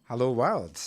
Hello world.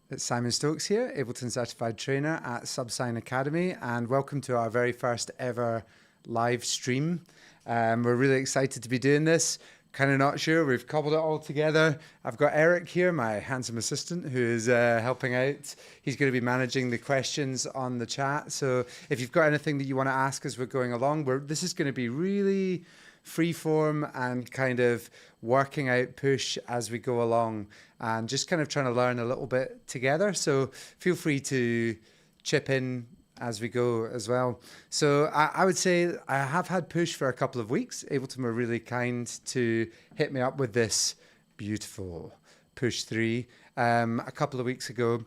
It's Simon Stokes here, Ableton Certified Trainer at subSine Academy, and welcome to our very first ever live stream. We're really excited to be doing this. Kind of not sure, we've cobbled it all together. I've got Eric here, my handsome assistant, who is helping out. He's going to be managing the questions on the chat. So if you've got anything that you want to ask as we're going along, this is going to be really freeform and kind of working out push as we go along and just kind of trying to learn a little bit together. So feel free to chip in as we go as well. So I would say I have had push for a couple of weeks. Ableton were really kind to hit me up with this beautiful push 3 a couple of weeks ago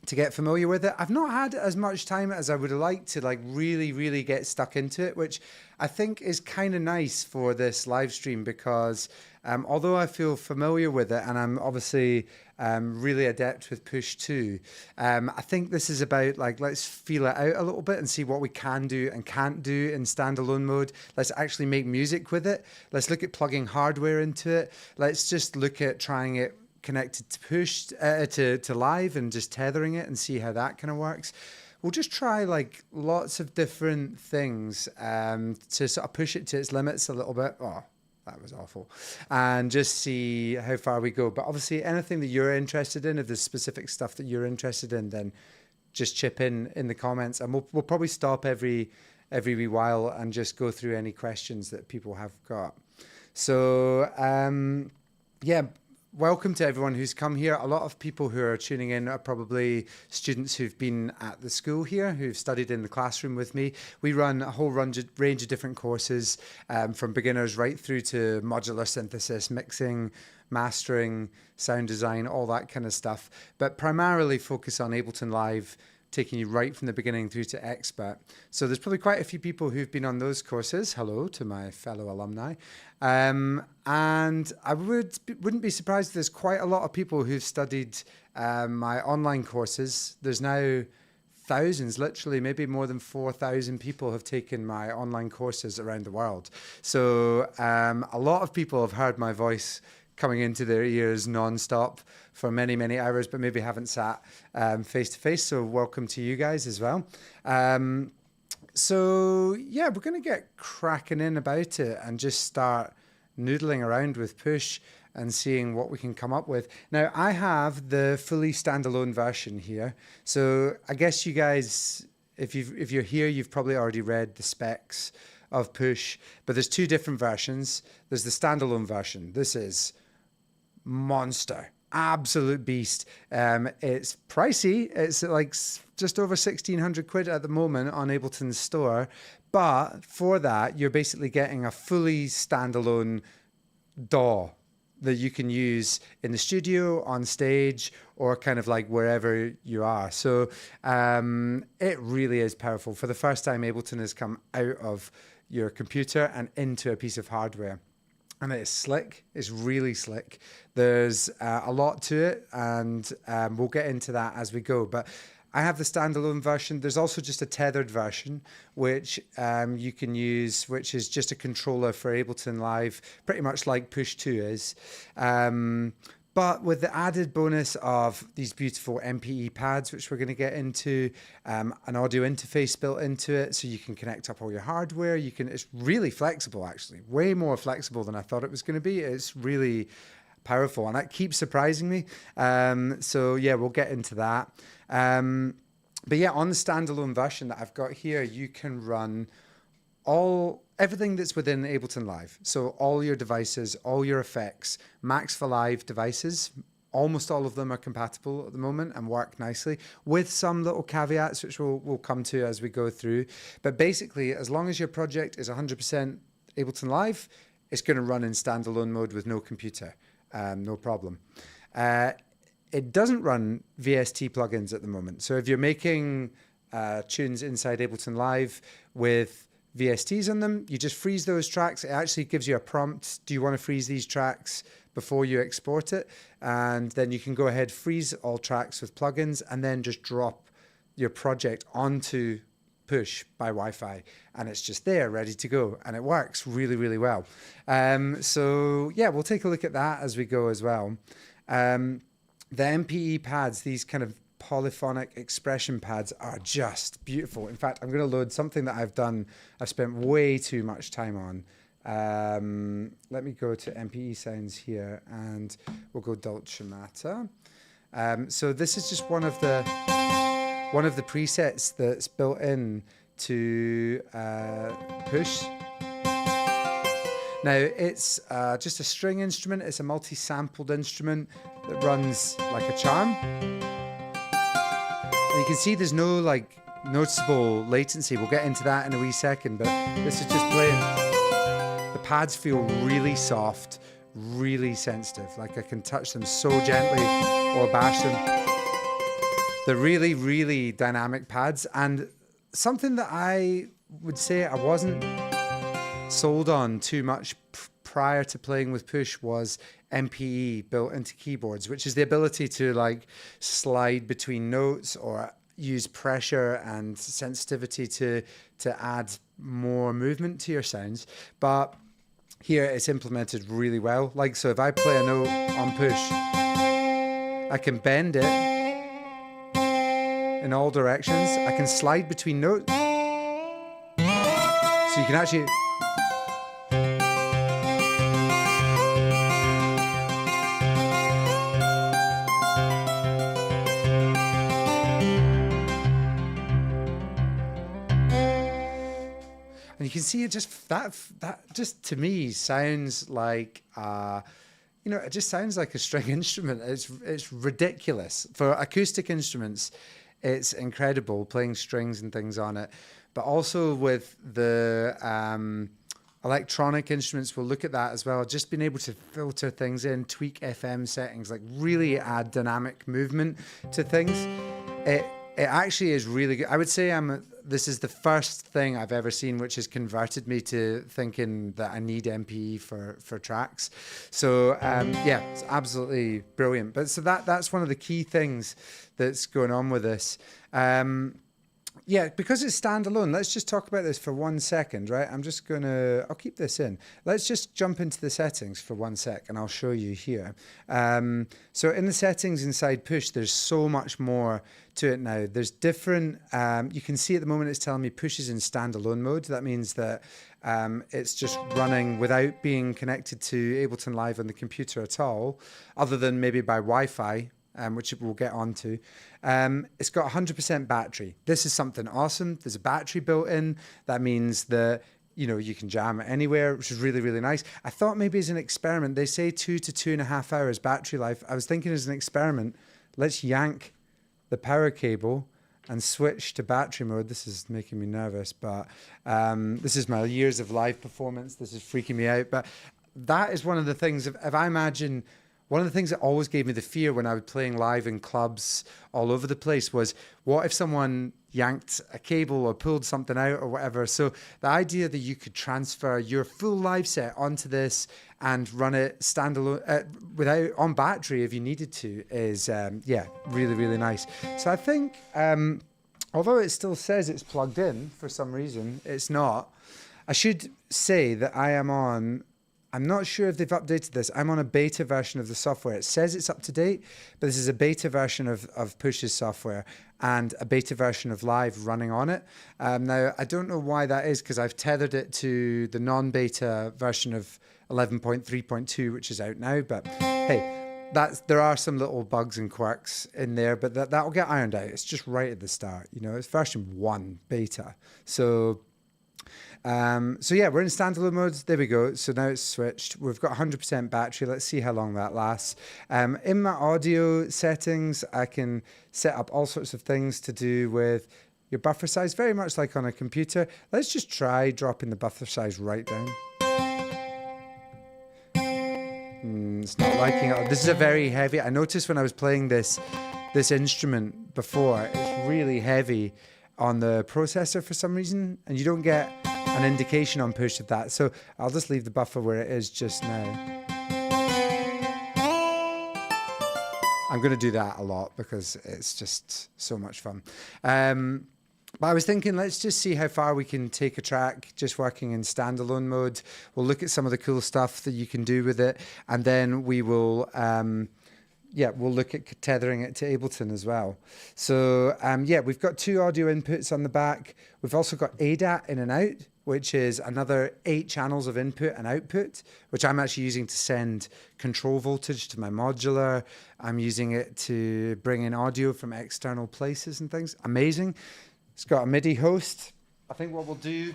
to get familiar with it. I've not had as much time as I would have liked to really get stuck into it, which I think is kind of nice for this live stream because although I feel familiar with it and I'm obviously really adept with push 2, I think this is about let's feel it out a little bit and see what we can do and can't do in standalone mode. Let's actually make music with it. Let's look at plugging hardware into it. Let's just look at trying it connected to push to live and just tethering it and see how that kind of works. We'll just try lots of different things to sort of push it to its limits a little bit. Oh, that was awful. And just see how far we go. But obviously anything that you're interested in, if there's specific stuff that you're interested in, then just chip in the comments, and we'll probably stop every wee while and just go through any questions that people have got. So yeah, welcome to everyone who's come here. A lot of people who are tuning in are probably students who've been at the school here, who've studied in the classroom with me. We run a whole range of different courses, from beginners right through to modular synthesis, mixing, mastering, sound design, all that kind of stuff, but primarily focus on Ableton Live, taking you right from the beginning through to expert. So there's probably quite a few people who've been on those courses. Hello to my fellow alumni. And I wouldn't be surprised if there's quite a lot of people who've studied my online courses. There's now thousands, literally maybe more than 4,000 people have taken my online courses around the world. So a lot of people have heard my voice coming into their ears non-stop for many hours, but maybe haven't sat face to face. So welcome to you guys as well. So yeah, we're going to get cracking in about it and just start noodling around with push and seeing what we can come up with. Now I have the fully standalone version here. So I guess you guys, if you're here, you've probably already read the specs of push, but there's two different versions. There's the standalone version. This is monster, absolute beast. It's pricey. It's just over 1,600 quid at the moment on Ableton's store, but for that you're basically getting a fully standalone DAW that you can use in the studio, on stage, or kind of wherever you are. So it really is powerful. For the first time, Ableton has come out of your computer and into a piece of hardware. And it's slick. It's really slick. There's a lot to it, and we'll get into that as we go. But I have the standalone version. There's also just a tethered version, which you can use, which is just a controller for Ableton Live, pretty much like Push 2 is. But with the added bonus of these beautiful MPE pads, which we're going to get into, an audio interface built into it, so you can connect up all your hardware. It's really flexible, actually, way more flexible than I thought it was going to be. It's really powerful, and that keeps surprising me. So yeah, we'll get into that. But yeah, on the standalone version that I've got here, you can run everything that's within Ableton Live. So all your devices, all your effects, Max for Live devices, almost all of them are compatible at the moment and work nicely, with some little caveats, which we'll come to as we go through. But basically, as long as your project is 100% Ableton Live, it's going to run in standalone mode with no computer, no problem. It doesn't run VST plugins at the moment. So if you're making tunes inside Ableton Live with VSTs on them, you just freeze those tracks. It actually gives you a prompt. Do you want to freeze these tracks before you export it? And then you can go ahead, freeze all tracks with plugins, and then just drop your project onto Push by Wi-Fi, and it's just there ready to go, and it works really well. So yeah, we'll take a look at that as we go as well. The MPE pads, these kind of polyphonic expression pads, are just beautiful. In fact, I'm going to load something that I've spent way too much time on. Let me go to MPE sounds here, and we'll go Dolcemata. So this is just one of the presets that's built in to Push. Now, it's just a string instrument. It's a multi-sampled instrument that runs like a charm. And you can see there's no like noticeable latency. We'll get into that in a wee second, but this is just playing. The pads feel really soft, really sensitive. Like I can touch them so gently or bash them. They're really, really dynamic pads. And something that I would say I wasn't sold on too much prior to playing with Push was MPE built into keyboards, which is the ability to like slide between notes or use pressure and sensitivity to add more movement to your sounds. But here it's implemented really well. Like, so if I play a note on Push, I can bend it in all directions. I can slide between notes. So you can actually... And you can see it just, that just to me sounds like, it just sounds like a string instrument. It's ridiculous. For acoustic instruments, it's incredible playing strings and things on it. But also with the electronic instruments, we'll look at that as well. Just being able to filter things in, tweak FM settings, like really add dynamic movement to things. It actually is really good. I would say this is the first thing I've ever seen which has converted me to thinking that I need MPE for tracks. So yeah, it's absolutely brilliant. But so that's one of the key things that's going on with this. Yeah, because it's standalone, let's just talk about this for 1 second, right? I'll keep this in. Let's just jump into the settings for 1 sec and I'll show you here. So in the settings inside Push, there's so much more to it now. There's different, you can see at the moment it's telling me Push is in standalone mode. That means that it's just running without being connected to Ableton Live on the computer at all, other than maybe by Wi-Fi. Which we'll get onto. It's got 100% battery. This is something awesome. There's a battery built in. That means that, you can jam it anywhere, which is really, really nice. I thought maybe as an experiment, they say 2 to 2.5 hours battery life. I was thinking as an experiment, let's yank the power cable and switch to battery mode. This is making me nervous, but this is my years of live performance. This is freaking me out. But that is one of the things, if I imagine... One of the things that always gave me the fear when I was playing live in clubs all over the place was, what if someone yanked a cable or pulled something out or whatever? So the idea that you could transfer your full live set onto this and run it standalone without on battery if you needed to is, yeah, really, really nice. So I think, although it still says it's plugged in for some reason, it's not. I should say that I'm not sure if they've updated this. I'm on a beta version of the software. It says it's up to date, but this is a beta version of Push's software and a beta version of Live running on it. Now, I don't know why that is, because I've tethered it to the non-beta version of 11.3.2, which is out now. But hey, there are some little bugs and quirks in there, but that'll get ironed out. It's just right at the start. It's version 1 beta. So yeah, we're in standalone mode. There we go. So now it's switched. We've got 100% battery. Let's see how long that lasts. In my audio settings, I can set up all sorts of things to do with your buffer size, very much like on a computer. Let's just try dropping the buffer size right down. It's not liking it. This is a very heavy. I noticed when I was playing this instrument before, it's really heavy on the processor for some reason, and you don't get an indication on Push of that. So I'll just leave the buffer where it is just now. I'm going to do that a lot because it's just so much fun. But I was thinking, let's just see how far we can take a track just working in standalone mode. We'll look at some of the cool stuff that you can do with it, and then we will yeah, we'll look at tethering it to Ableton as well. So yeah, we've got 2 audio inputs on the back. We've also got ADAT in and out, which is another 8 channels of input and output, which I'm actually using to send control voltage to my modular. I'm using it to bring in audio from external places and things. Amazing. It's got a MIDI host. I think what we'll do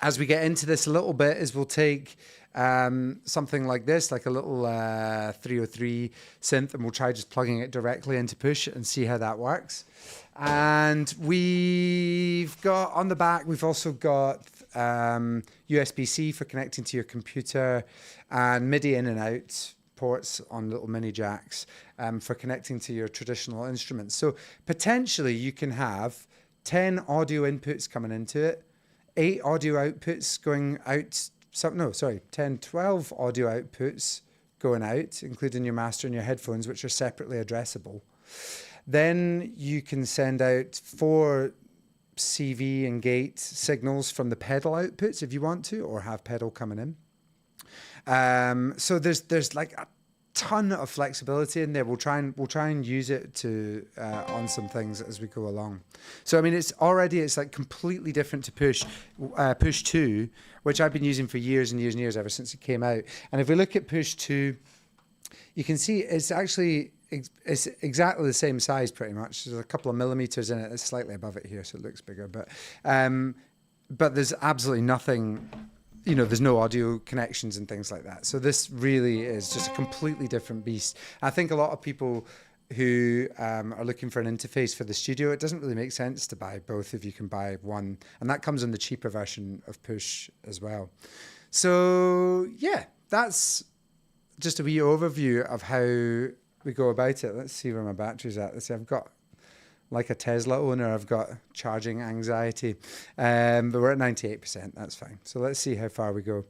as we get into this a little bit is we'll take something like this, like a little 303 synth, and we'll try just plugging it directly into Push and see how that works. And we've got on the back, we've also got USB-C for connecting to your computer, and MIDI in and out ports on little mini jacks for connecting to your traditional instruments. So potentially you can have 10 audio inputs coming into it, 8 audio outputs going out, 10, 12 audio outputs going out, including your master and your headphones, which are separately addressable. Then you can send out 4 CV and gate signals from the pedal outputs if you want to, or have pedal coming in. So there's like a ton of flexibility in there. We'll try and use it to on some things as we go along. So I mean, it's like completely different to Push 2, which I've been using for years and years and years, ever since it came out. And if we look at Push 2, you can see it's exactly the same size pretty much. There's a couple of millimeters in it. It's slightly above it here, so it looks bigger. But there's absolutely nothing. There's no audio connections and things like that. So this really is just a completely different beast. I think a lot of people who are looking for an interface for the studio, it doesn't really make sense to buy both if you can buy one. And that comes in the cheaper version of Push as well. So yeah, that's just a wee overview of how we go about it. Let's see where my battery's at. Let's see, I've got, like a Tesla owner, I've got charging anxiety, but we're at 98%, that's fine. So let's see how far we go.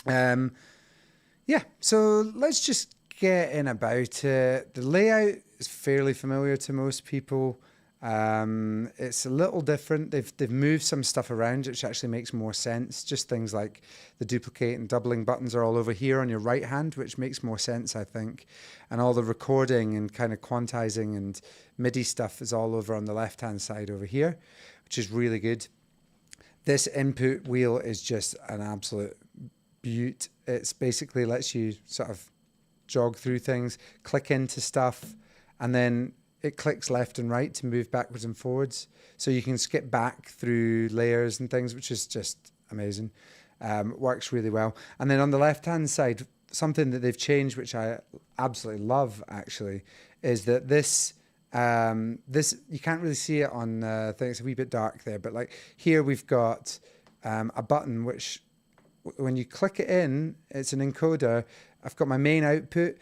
Yeah, so let's just get in about it. The layout is fairly familiar to most people. It's a little different. They've moved some stuff around, which actually makes more sense. Just things like the duplicate and doubling buttons are all over here on your right hand, which makes more sense, I think. And all the recording and kind of quantizing and MIDI stuff is all over on the left hand side over here, which is really good. This input wheel is just an absolute beaut. It's basically lets you sort of jog through things, click into stuff, and then it clicks left and right to move backwards and forwards. So you can skip back through layers and things, which is just amazing. Works really well. And then on the left-hand side, something that they've changed, which I absolutely love actually, is that this, you can't really see it on thing. It's a wee bit dark there, but like here we've got a button which when you click it in, it's an encoder. I've got my main output,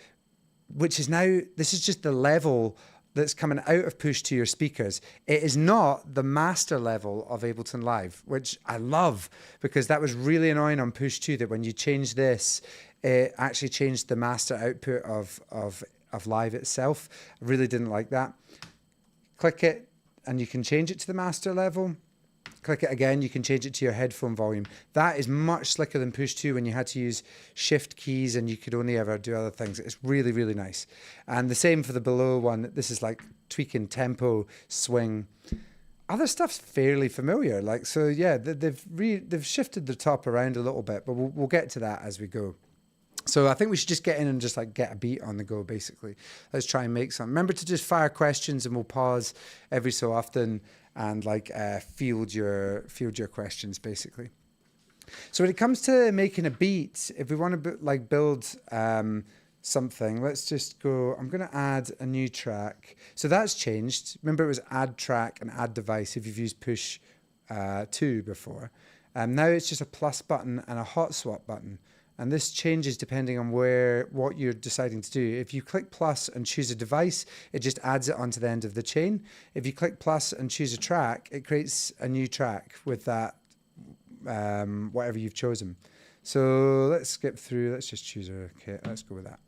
which is now, this is just the level that's coming out of Push to your speakers. It is not the master level of Ableton Live, which I love, because that was really annoying on Push 2, that when you change this, it actually changed the master output of Live itself. I really didn't like that. Click it and you can change it to the master level. Click it again, you can change it to your headphone volume. That is much slicker than Push 2 when you had to use shift keys and you could only ever do other things. It's really, really nice. And the same for the below one. This is like tweaking tempo, swing. Other stuff's fairly familiar. Like, so yeah, they've shifted the top around a little bit, but we'll get to that as we go. So I think we should just get in and just like get a beat on the go, basically. Let's try and make some. Remember to just fire questions, and we'll pause every so often and like field your questions, basically. So when it comes to making a beat, if we want to like build something, let's just go, I'm going to add a new track. So that's changed. Remember, it was add track and add device if you've used Push 2 before. Now it's just a plus button and a hot swap button. And this changes depending on what you're deciding to do. If you click plus and choose a device, it just adds it onto the end of the chain. If you click plus and choose a track, it creates a new track with that, whatever you've chosen. So let's skip through. Let's just choose okay, let's go with that.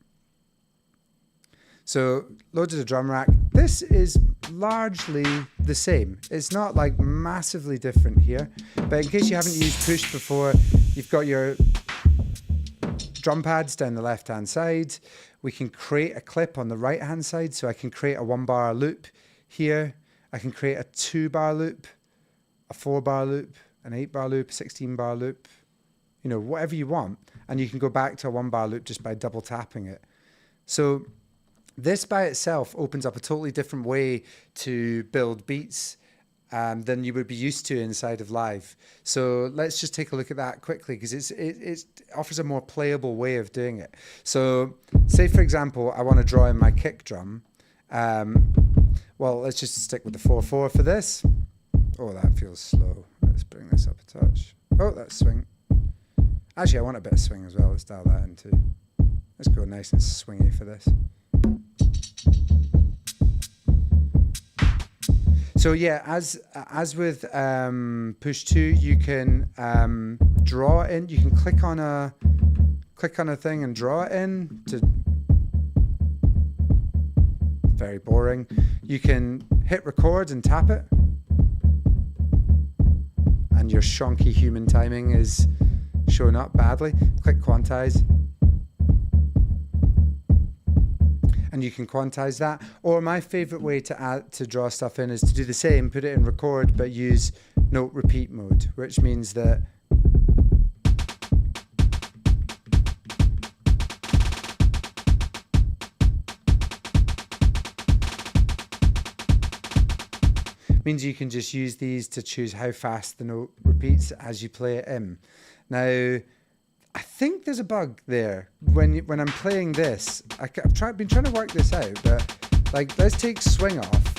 So loaded a drum rack. This is largely the same. It's not like massively different here. But in case you haven't used Push before, you've got your drum pads down the left-hand side. We can create a clip on the right-hand side. So I can create a 1-bar loop here. I can create a 2-bar loop, a 4-bar loop, an 8-bar loop, 16-bar loop, you know, whatever you want. And you can go back to a 1-bar loop just by double tapping it. So this by itself opens up a totally different way to build beats than you would be used to inside of Live. So let's just take a look at that quickly, because it offers a more playable way of doing it. So say, for example, I want to draw in my kick drum. Well, let's just stick with the 4/4 for this. Oh, that feels slow. Let's bring this up a touch. Oh, that's swing. Actually, I want a bit of swing as well. Let's dial that in too. Let's go nice and swingy for this. So yeah, as with Push 2, you can draw in. You can click on a thing and draw it in. Very boring. You can hit record and tap it, and your shonky human timing is showing up badly. Click quantize. And you can quantize that. Or my favorite way to draw stuff in is to do the same, put it in record, but use note repeat mode, which means that you can just use these to choose how fast the note repeats as you play it in. Now, I think there's a bug there when I'm playing this. I've been trying to work this out, but like, let's take swing off.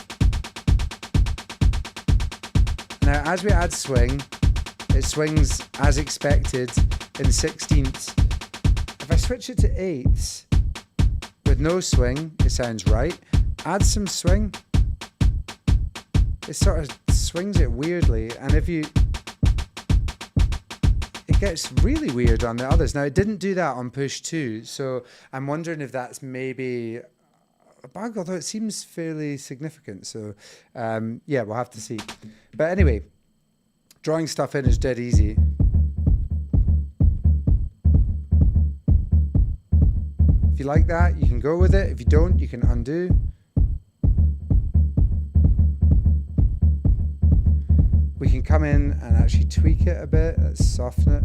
Now, as we add swing, it swings as expected in 16ths. If I switch it to 8ths with no swing, it sounds right. Add some swing, it sort of swings it weirdly, and it gets really weird on the others. Now, it didn't do that on Push 2, so I'm wondering if that's maybe a bug, although it seems fairly significant. So yeah, we'll have to see. But anyway, drawing stuff in is dead easy. If you like that, you can go with it. If you don't, you can undo. We can come in and actually tweak it a bit. Let's soften it.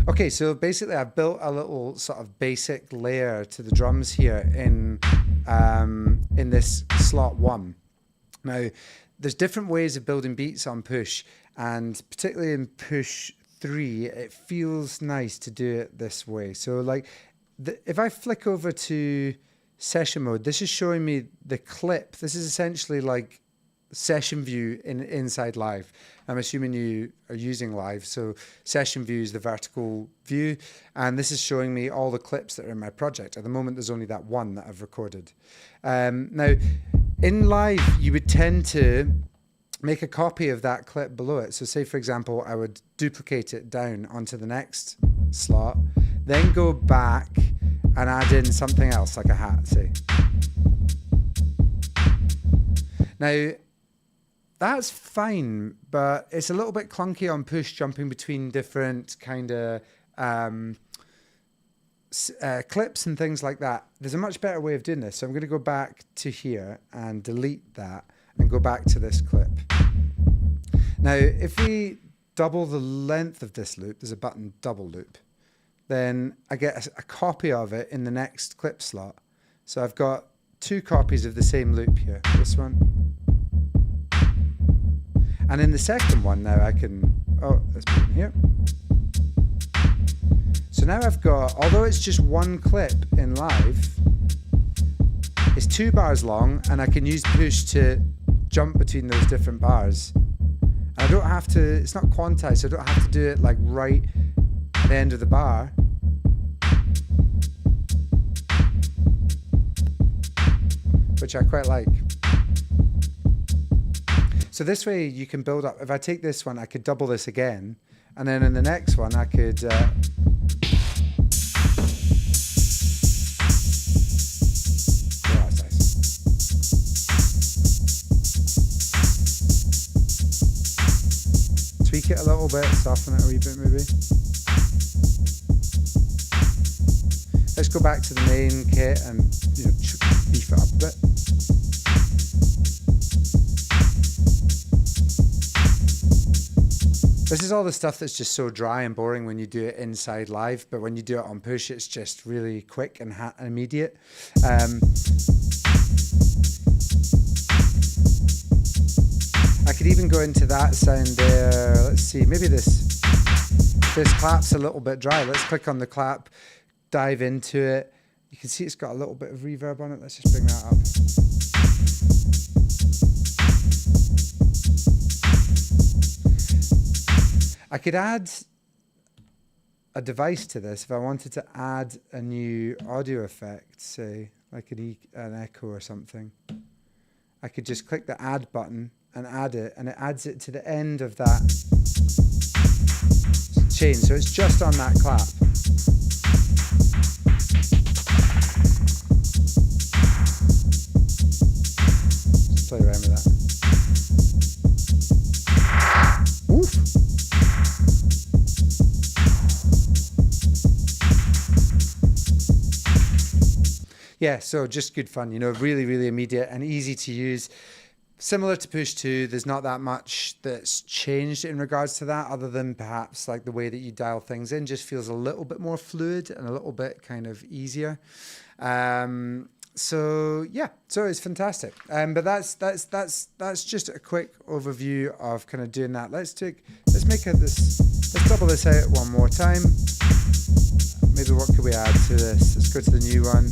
Okay, so basically I've built a little sort of basic layer to the drums here in this slot 1. Now, there's different ways of building beats on Push, and particularly in Push 3, it feels nice to do it this way. So like, if I flick over to session mode, this is showing me the clip. This is essentially like session view inside Live. I'm assuming you are using Live, so session view is the vertical view, and this is showing me all the clips that are in my project. At the moment, there's only that one that I've recorded. Now, in Live, you would tend to make a copy of that clip below it. So say, for example, I would duplicate it down onto the next slot, then go back and add in something else, like a hat, say. Now, that's fine, but it's a little bit clunky on Push, jumping between different kind of clips and things like that. There's a much better way of doing this. So I'm going to go back to here and delete that and go back to this clip. Now, if we double the length of this loop, there's a button double loop, then I get a copy of it in the next clip slot. So I've got 2 copies of the same loop here, this one. And in the second one now I can, let's put it in here. So now I've got, although it's just one clip in Live, it's 2 bars long, and I can use Push to jump between those different bars. And I don't have to, it's not quantized, so I don't have to do it like right at the end of the bar. Which I quite like. So this way you can build up. If I take this one, I could double this again, and then in the next one I could that's nice. little bit, soften it a wee bit maybe. Let's go back to the main kit and beef it up a bit. This is all the stuff that's just so dry and boring when you do it inside live, but when you do it on Push, it's just really quick and immediate. I could even go into that sound there. Let's see, maybe this clap's a little bit dry. Let's click on the clap, dive into it. You can see it's got a little bit of reverb on it. Let's just bring that up. I could add a device to this if I wanted to add a new audio effect, say like an echo or something. I could just click the add button and add it, and it adds it to the end of that chain. So it's just on that clap. Just play around with that. Oof. Yeah, so just good fun, really, really immediate and easy to use. Similar to Push 2, there's not that much that's changed in regards to that, other than perhaps like the way that you dial things in just feels a little bit more fluid and a little bit kind of easier. So it's fantastic. But that's just a quick overview of kind of doing that. Let's double this out one more time. Maybe what could we add to this? Let's go to the new one.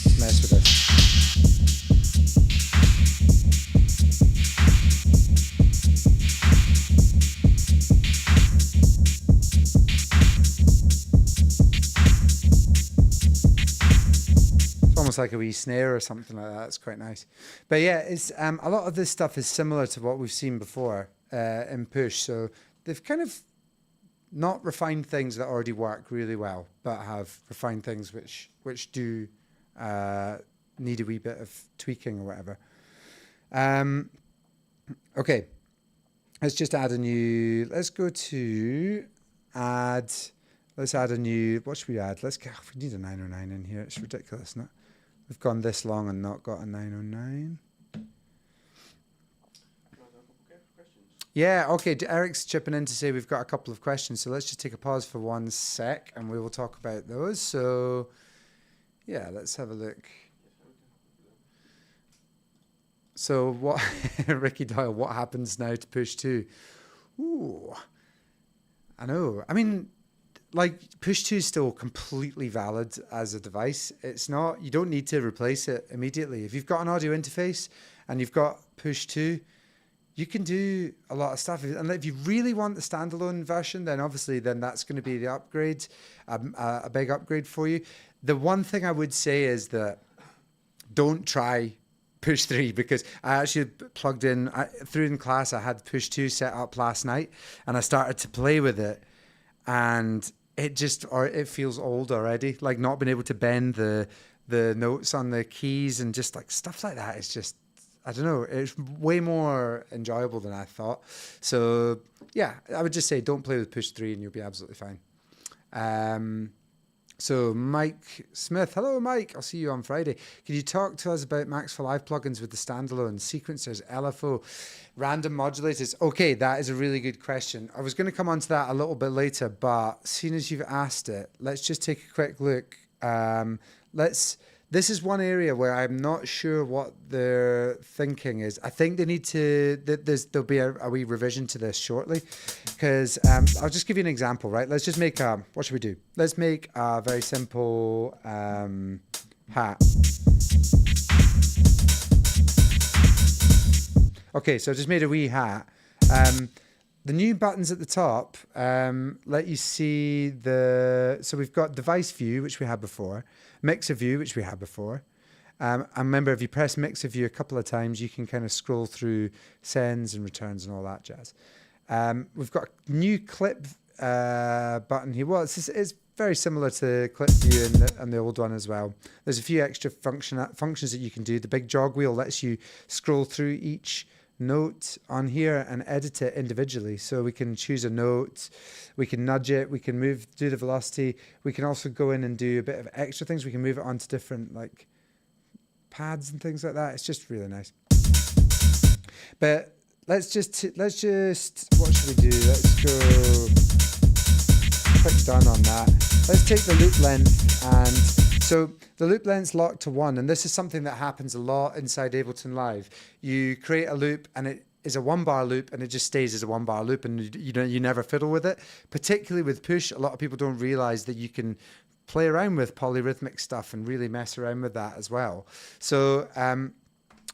Let's mess with this. Almost like a wee snare or something like that. It's quite nice. But yeah, it's a lot of this stuff is similar to what we've seen before in Push. So they've kind of not refined things that already work really well, but have refined things which do need a wee bit of tweaking or whatever. Okay, let's just add a new. Let's go to add. Let's add a new. What should we add? We need a 909 in here. It's ridiculous, isn't it? We've gone this long and not got a 909. Yeah, okay. Eric's chipping in to say we've got a couple of questions. So let's just take a pause for 1 sec and we will talk about those. So, yeah, let's have a look. So what, Ricky Doyle, what happens now to Push 2? Ooh, I know. I mean, like Push 2 is still completely valid as a device. It's not, you don't need to replace it immediately. If you've got an audio interface and you've got Push 2, you can do a lot of stuff. And if you really want the standalone version, then obviously that's going to be the upgrade, a big upgrade for you. The one thing I would say is that don't try Push 3, because I actually plugged in, through in class, I had Push 2 set up last night and I started to play with it and it feels old already. Like not being able to bend the notes on the keys and just like stuff like that. It's just, I don't know, it's way more enjoyable than I thought. So yeah, I would just say don't play with Push 3 and you'll be absolutely fine. So Mike Smith, hello Mike, I'll see you on Friday. Can you talk to us about Max for Live plugins with the standalone sequencers, LFO, random modulators? Okay, that is a really good question. I was going to come on to that a little bit later, but seeing as you've asked it, let's just take a quick look. This is one area where I'm not sure what their thinking is. I think they need to, there'll be a wee revision to this shortly, because I'll just give you an example, right? Let's just make what should we do? Let's make a very simple hat. Okay, so I just made a wee hat. The new buttons at the top let you see so we've got device view, which we had before, mixer view, which we had before. And remember, if you press mixer view a couple of times, you can kind of scroll through sends and returns and all that jazz. We've got a new clip button here. Well, it's very similar to clip view and the old one as well. There's a few extra functions that you can do. The big jog wheel lets you scroll through each note on here and edit it individually. So we can choose a note, we can nudge it, we can do the velocity. We can also go in and do a bit of extra things. We can move it onto different like pads and things like that. It's just really nice. But let's just what should we do? Let's go click done on that. Let's take the loop length, and so the loop length's locked to 1, and this is something that happens a lot inside Ableton Live. You create a loop and it is a 1-bar loop, and it just stays as a 1-bar loop, and you never fiddle with it. Particularly with Push, a lot of people don't realize that you can play around with polyrhythmic stuff and really mess around with that as well. So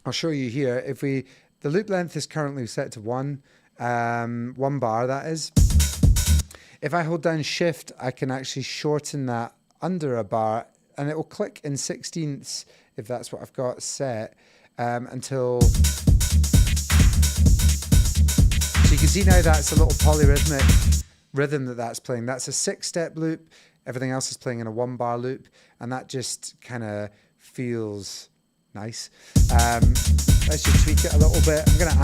I'll show you here. The loop length is currently set to 1 bar, that is. If I hold down Shift, I can actually shorten that under a bar, and it will click in 16ths, if that's what I've got set, until... So you can see now that's a little polyrhythmic rhythm that's playing. That's a 6-step loop. Everything else is playing in a 1-bar loop, and that just kind of feels nice. Let's just tweak it a little bit. I'm going to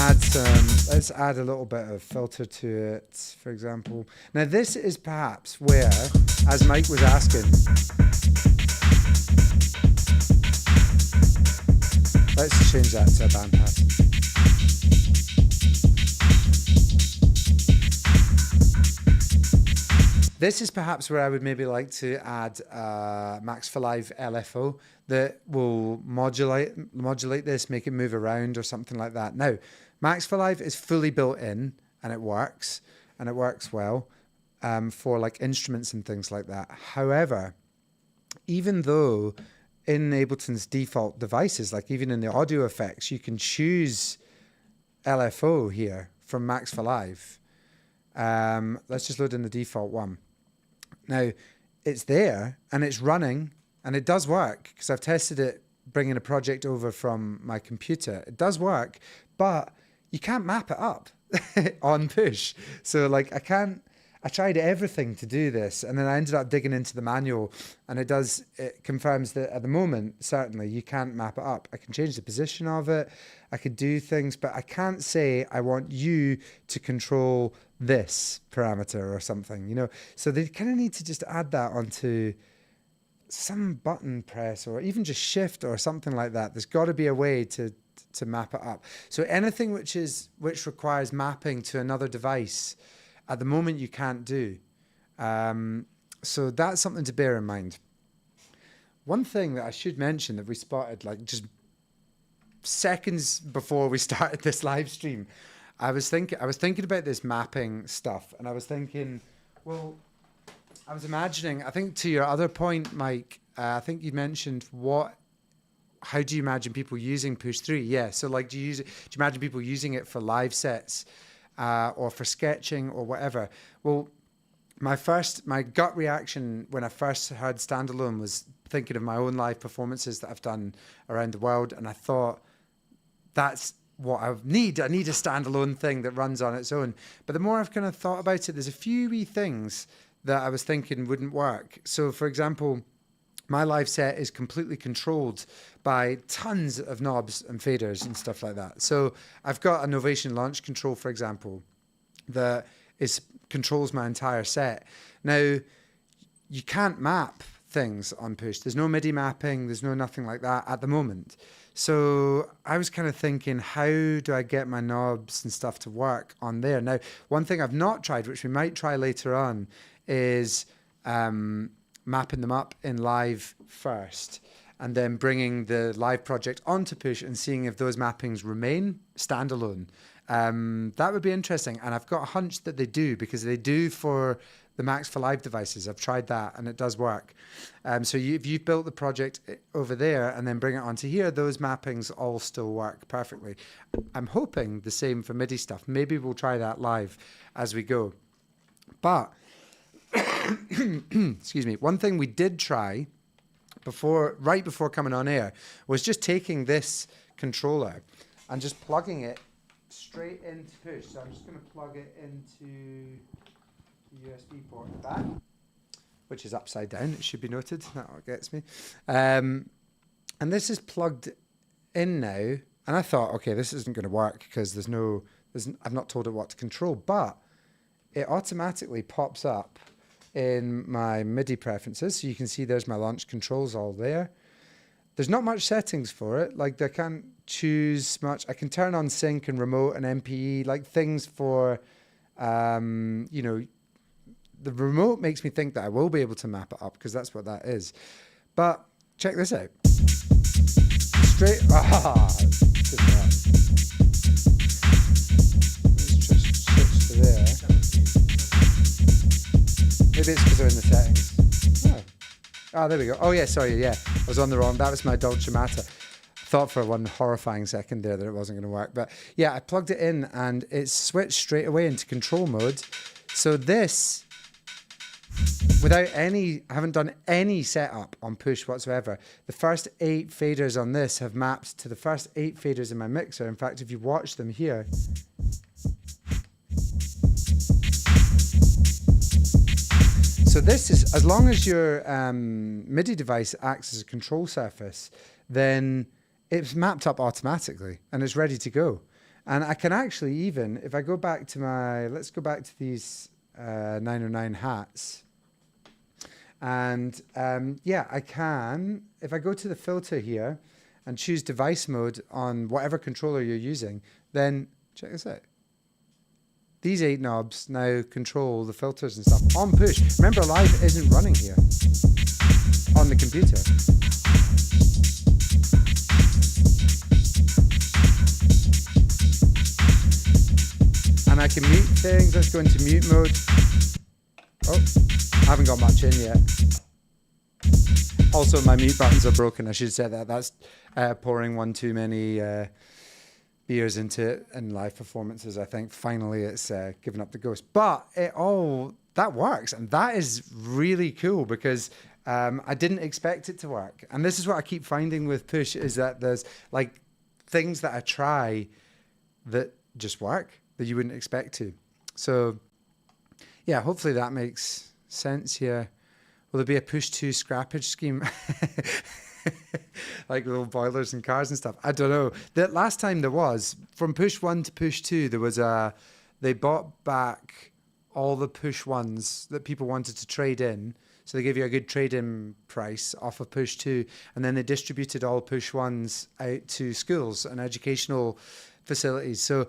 let's add a little bit of filter to it, for example. Now this is perhaps where, as Mike was asking, let's change that to a bandpass. This is perhaps where I would maybe like to add Max for Live LFO that will modulate this, make it move around or something like that. Now, Max for Live is fully built in, and it works well for like instruments and things like that. However, even though in Ableton's default devices, like even in the audio effects, you can choose LFO here from Max for Live. Let's just load in the default one. Now, it's there and it's running and it does work because I've tested it bringing a project over from my computer. It does work, but you can't map it up on Push. So like I tried everything to do this, and then I ended up digging into the manual, and it confirms that at the moment, certainly you can't map it up. I can change the position of it, I could do things, but I can't say I want you to control this parameter or something, you know? So they kind of need to just add that onto some button press or even just Shift or something like that. There's got to be a way to map it up. So anything which requires mapping to another device, at the moment you can't do. So that's something to bear in mind. One thing that I should mention that we spotted like just seconds before we started this live stream, I was thinking about this mapping stuff, and I was thinking, well, I was imagining, I think to your other point, Mike, I think you mentioned how do you imagine people using Push 3? Yeah, so like do you imagine people using it for live sets or for sketching or whatever? Well, my gut reaction when I first heard Standalone was thinking of my own live performances that I've done around the world, and I thought that's what I need. I need a standalone thing that runs on its own. But the more I've kind of thought about it, there's a few wee things that I was thinking wouldn't work. So for example, my live set is completely controlled by tons of knobs and faders and stuff like that. So I've got a Novation launch control, for example, that controls my entire set. Now, you can't map things on Push. There's no MIDI mapping. There's nothing like that at the moment. So I was kind of thinking, how do I get my knobs and stuff to work on there? Now, one thing I've not tried, which we might try later on, is mapping them up in Live first and then bringing the Live project onto Push and seeing if those mappings remain standalone. That would be interesting. And I've got a hunch that they do, because they do for the Max for Live devices. I've tried that and it does work. So if you've built the project over there and then bring it onto here, those mappings all still work perfectly. I'm hoping the same for MIDI stuff. Maybe we'll try that live as we go. But, excuse me, one thing we did try right before coming on air was just taking this controller and just plugging it straight into Push. So I'm just going to plug it into USB port at the back. which is upside down, it should be noted. That gets me. And this is plugged in now. And I thought, okay, this isn't going to work because I've not told it what to control, but it automatically pops up in my MIDI preferences. So you can see there's my launch controls all there. There's not much settings for it. Like I can't choose much. I can turn on sync and remote and MPE, like things for, you know, the remote makes me think that I will be able to map it up because that's what that is. But check this out. Straight, let's just switch to there. Maybe it's because they're in the settings. Oh, there we go. Oh yeah, sorry, yeah. I was on the wrong, that was my Dolce Matter. I thought for one horrifying second there that it wasn't going to work. But yeah, I plugged it in and it switched straight away into control mode. So this, without I haven't done any setup on push whatsoever. The first 8 faders on this have mapped to the first 8 faders in my mixer. In fact, if you watch them here, so this is, as long as your MIDI device acts as a control surface, then it's mapped up automatically and it's ready to go. And I can actually even, if I go back to let's go back to these 909 hats. And yeah, I can, if I go to the filter here and choose device mode on whatever controller you're using, then check this out. These 8 knobs now control the filters and stuff on push. Remember, Live isn't running here on the computer. And I can mute things. Let's go into mute mode. Oh, I haven't got much in yet. Also, my mute buttons are broken. I should say that. That's pouring one too many beers into it in live performances. I think finally it's given up the ghost. But that works. And that is really cool because I didn't expect it to work. And this is what I keep finding with push is that there's like things that I try that just work that you wouldn't expect to. So yeah, hopefully that makes sense here. Will there be a push 2 scrappage scheme? Like little boilers and cars and stuff. I don't know. The last time there was, from push 1 to push 2, there was they bought back all the push 1s that people wanted to trade in. So they gave you a good trade-in price off of push 2. And then they distributed all push 1s out to schools and educational facilities. So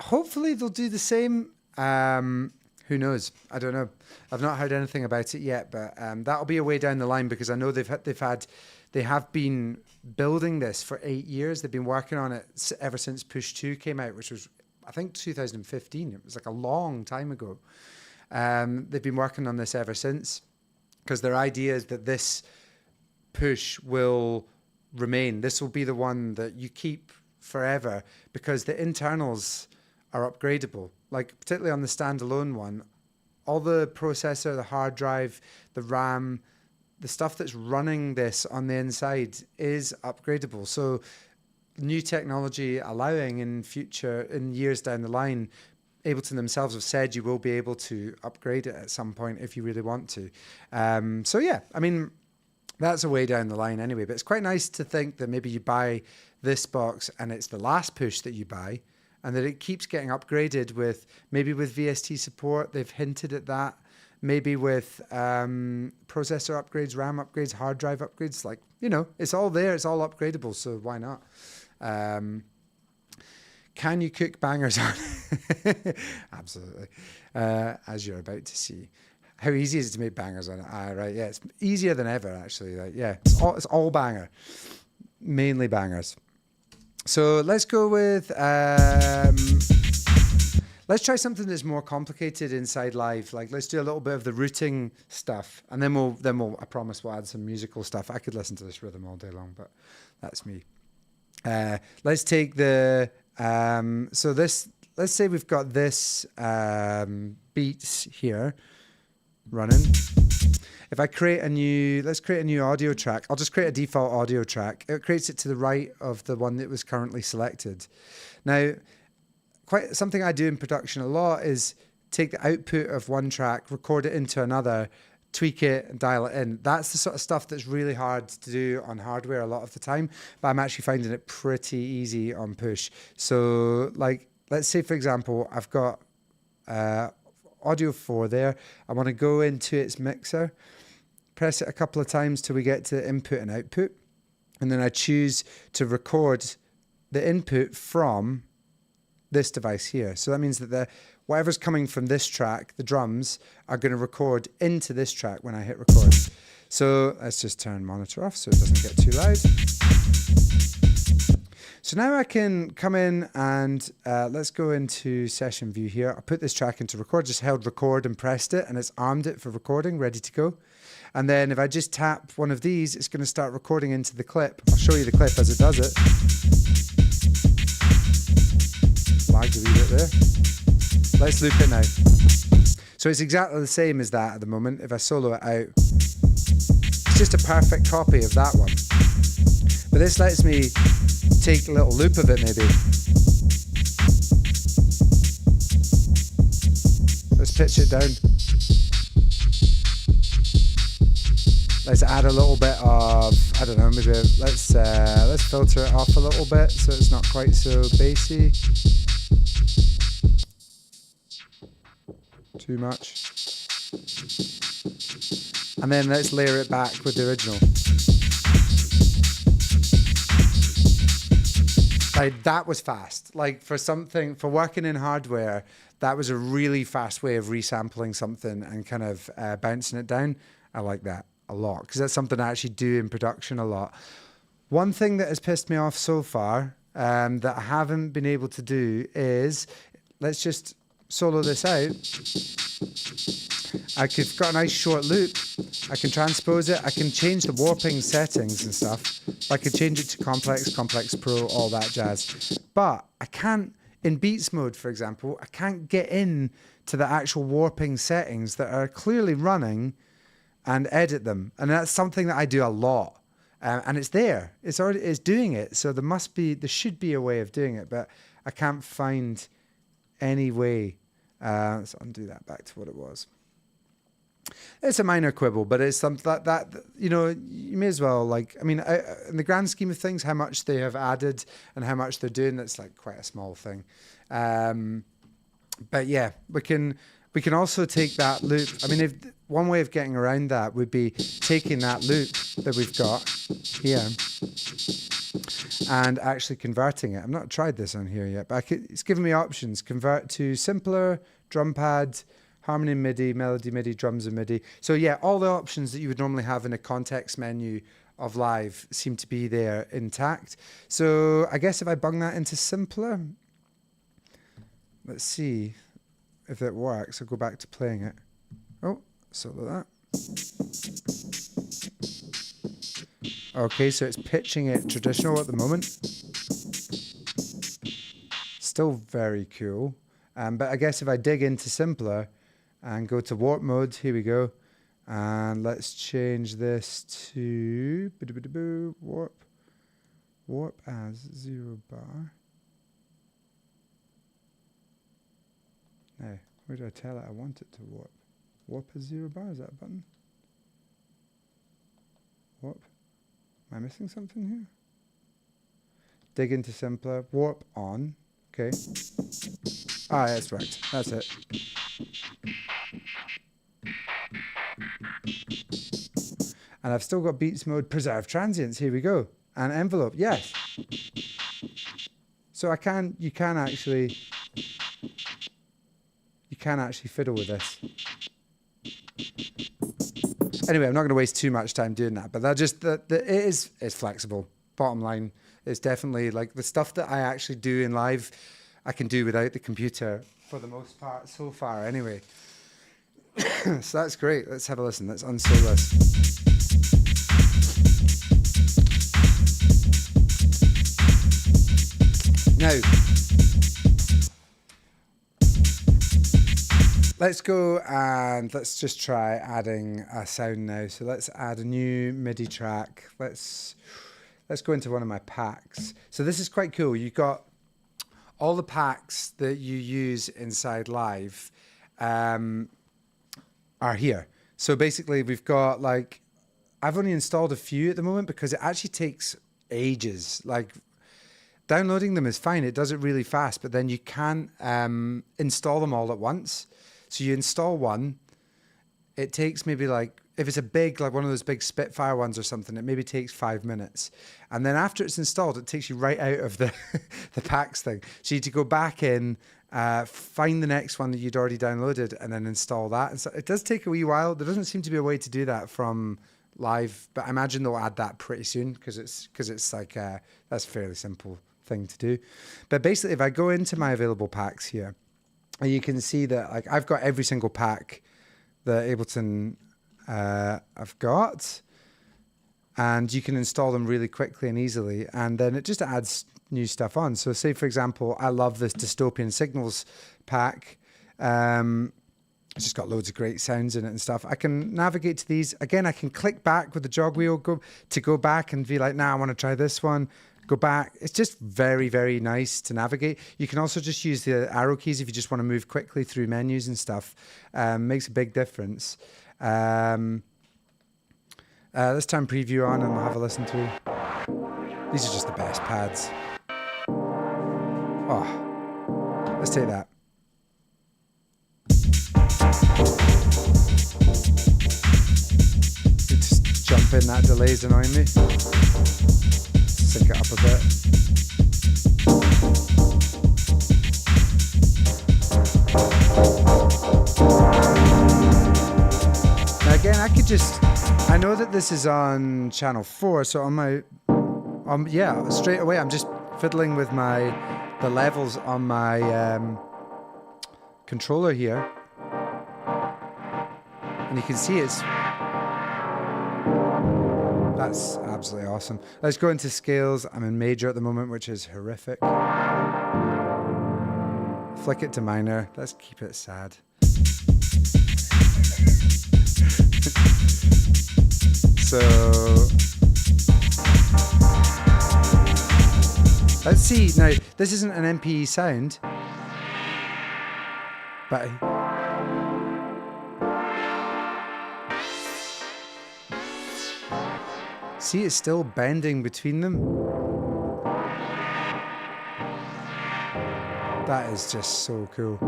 hopefully they'll do the same. Who knows? I don't know. I've not heard anything about it yet, but that'll be a way down the line because I know they have been building this for 8 years. They've been working on it ever since Push 2 came out, which was, I think, 2015. It was like a long time ago. They've been working on this ever since because their idea is that this push will remain. This will be the one that you keep forever because the internals are upgradable. Like particularly on the standalone one, all the processor, the hard drive, the RAM, the stuff that's running this on the inside is upgradable. So new technology allowing in years down the line, Ableton themselves have said you will be able to upgrade it at some point if you really want to. So yeah, I mean, that's a way down the line anyway, but it's quite nice to think that maybe you buy this box and it's the last push that you buy and that it keeps getting upgraded with VST support. They've hinted at that. Maybe with processor upgrades, RAM upgrades, hard drive upgrades. Like, you know, it's all there. It's all upgradable. So why not? Can you cook bangers on? Absolutely. As you're about to see. How easy is it to make bangers on it? Right. Yeah, it's easier than ever, actually. Like, yeah, it's all banger. Mainly bangers. So let's go with... let's try something that's more complicated inside Live. Like, let's do a little bit of the routing stuff, and then we'll. I promise we'll add some musical stuff. I could listen to this rhythm all day long, but that's me. Let's take the. So this. Let's say we've got this beats here running. If I create let's create a new audio track. I'll just create a default audio track. It creates it to the right of the one that was currently selected. Now, quite something I do in production a lot is take the output of one track, record it into another, tweak it and dial it in. That's the sort of stuff that's really hard to do on hardware a lot of the time, but I'm actually finding it pretty easy on Push. So like, let's say for example, I've got audio 4 there. I want to go into its mixer, press it a couple of times till we get to input and output. And then I choose to record the input from this device here. So that means that whatever's coming from this track, the drums, are going to record into this track when I hit record. So let's just turn monitor off so it doesn't get too loud. So now I can come in and let's go into session view here. I'll put this track into record, just held record and pressed it, and it's armed it for recording, ready to go. And then if I just tap one of these, it's going to start recording into the clip. I'll show you the clip as it does it. Lagged a wee bit there. Let's loop it now. So it's exactly the same as that at the moment. If I solo it out, it's just a perfect copy of that one. But this lets me take a little loop of it maybe. Let's pitch it down. Let's add a little bit of, I don't know, maybe let's filter it off a little bit so it's not quite so bassy. Too much. And then let's layer it back with the original. Like, that was fast. Like, for working in hardware, that was a really fast way of resampling something and kind of bouncing it down. I like that a lot because that's something I actually do in production a lot. One thing that has pissed me off so far that I haven't been able to do is, let's just solo this out. I've got a nice short loop. I can transpose it. I can change the warping settings and stuff. I can change it to complex, complex pro, all that jazz. But I can't, in Beats mode, for example, I can't get in to the actual warping settings that are clearly running and edit them. And that's something that I do a lot. And it's there. It's doing it. So there should be a way of doing it, but I can't find any way. Let's undo that back to what it was. It's a minor quibble, but it's something that you know, you may as well, like, I mean, in the grand scheme of things, how much they have added and how much they're doing, that's like quite a small thing. But yeah, we can also take that loop. I mean, one way of getting around that would be taking that loop that we've got here and actually converting it. I've not tried this on here yet, but it's given me options. Convert to simpler, drum pad, harmony MIDI, melody MIDI, drums and MIDI. So yeah, all the options that you would normally have in a context menu of live seem to be there intact. So I guess if I bung that into simpler, let's see if that works. I'll go back to playing it. Oh, solo that. Okay, so it's pitching it traditional at the moment. Still very cool. But I guess if I dig into simpler and go to warp mode, here we go. And let's change this to warp. Warp as 0 bar. Now, where do I tell it I want it to warp? Warp as 0 bar, is that a button? Warp. Am I missing something here? Dig into simpler, warp on. Okay. Ah, that's right. That's it. And I've still got Beats mode, preserve transients. Here we go. And envelope, yes. So you can actually fiddle with this. Anyway, I'm not going to waste too much time doing that, but it's flexible. Bottom line, it's definitely like the stuff that I actually do in live, I can do without the computer for the most part so far anyway. So that's great. Let's have a listen. Let's unsolo this. Now, let's go and let's just try adding a sound now. So let's add a new MIDI track. Let's go into one of my packs. So this is quite cool. You've got all the packs that you use inside Live are here. So basically we've got like, I've only installed a few at the moment because it actually takes ages. Like downloading them is fine. It does it really fast, but then you can't install them all at once. So you install one, it takes maybe like, if it's a big, like one of those big Spitfire ones or something, it maybe takes 5 minutes. And then after it's installed, it takes you right out of the, the packs thing. So you need to go back in, find the next one that you'd already downloaded and then install that. And so it does take a wee while. There doesn't seem to be a way to do that from live, but I imagine they'll add that pretty soon because it's like, that's a fairly simple thing to do. But basically, if I go into my available packs here, you can see that like I've got every single pack that Ableton I've got, and you can install them really quickly and easily, and then it just adds new stuff on. So say for example, I love this Dystopian Signals pack. It's just got loads of great sounds in it and stuff. I can navigate to these. Again, I can click back with the jog wheel to go back and be like, nah, I want to try this one. Go back. It's just very, very nice to navigate. You can also just use the arrow keys if you just want to move quickly through menus and stuff. Makes a big difference. Let's turn preview on and we'll have a listen through. These are just the best pads. Oh, let's take that. Just jump in, that delay's annoying me. Sync it up a bit. Now again, I know that this is on channel 4, so on my, yeah, straight away I'm just fiddling with the levels on my controller here. And you can see that's absolutely awesome. Let's go into scales. I'm in major at the moment, which is horrific. Flick it to minor. Let's keep it sad. So let's see. Now, this isn't an MPE sound, but see, it's still bending between them. That is just so cool.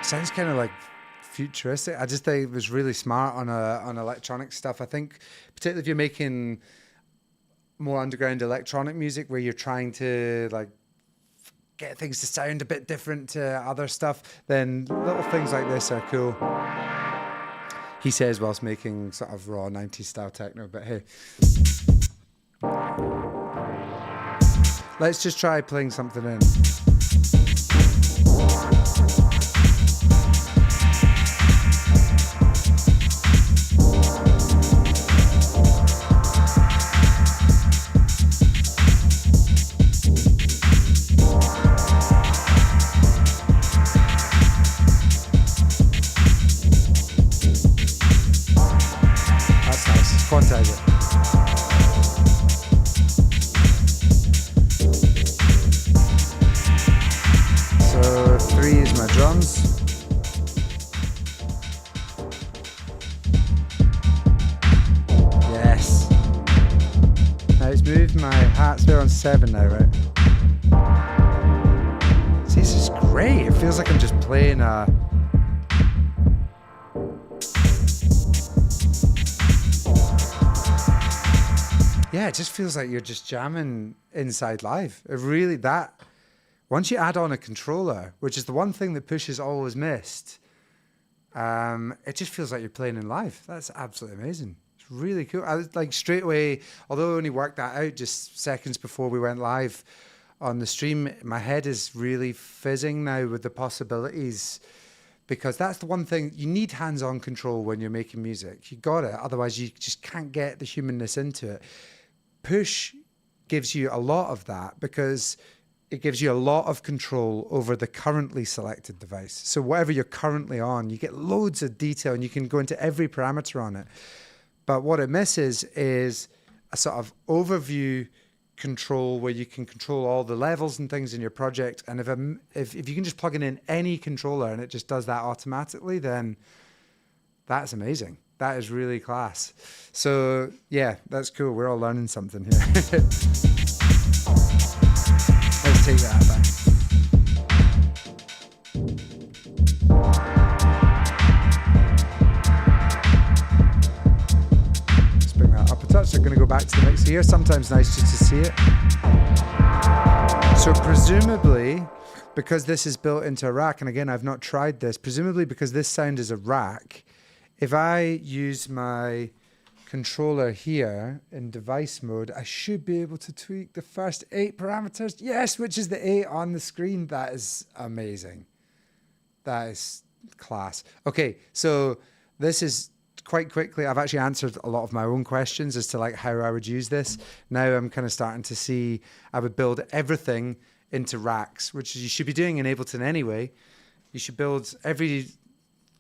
Sounds kind of like futuristic. I just think it was really smart on electronic stuff. I think particularly if you're making more underground electronic music where you're trying to like get things to sound a bit different to other stuff, then little things like this are cool. He says whilst making sort of raw 90s style techno, but hey. Let's just try playing something in. That's nice. Quantize it. So 3 is my drums. Yes. Now it's moved my hats. We're on 7 now, right? See, this is great. It feels like I'm just playing a... Yeah, it just feels like you're just jamming inside live. It really, once you add on a controller, which is the one thing that Push has always missed, it just feels like you're playing in live. That's absolutely amazing. It's really cool. I was like straight away, although I only worked that out just seconds before we went live on the stream, my head is really fizzing now with the possibilities, because that's the one thing, you need hands-on control when you're making music. You got it, otherwise you just can't get the humanness into it. Push gives you a lot of that because it gives you a lot of control over the currently selected device. So whatever you're currently on, you get loads of detail and you can go into every parameter on it. But what it misses is a sort of overview control where you can control all the levels and things in your project. And if you can just plug in any controller and it just does that automatically, then that's amazing. That is really class. So yeah, that's cool. We're all learning something here. Let's take that back. Let's bring that up a touch. I'm going to go back to the mixer here. Sometimes nice just to see it. So presumably, because this is built into a rack, and again, I've not tried this, presumably because this sound is a rack, if I use my controller here in device mode, I should be able to tweak the first 8 parameters. Yes, which is the 8 on the screen. That is amazing. That is class. Okay, so this is quite quickly, I've actually answered a lot of my own questions as to like how I would use this. Now I'm kind of starting to see, I would build everything into racks, which you should be doing in Ableton anyway. You should build every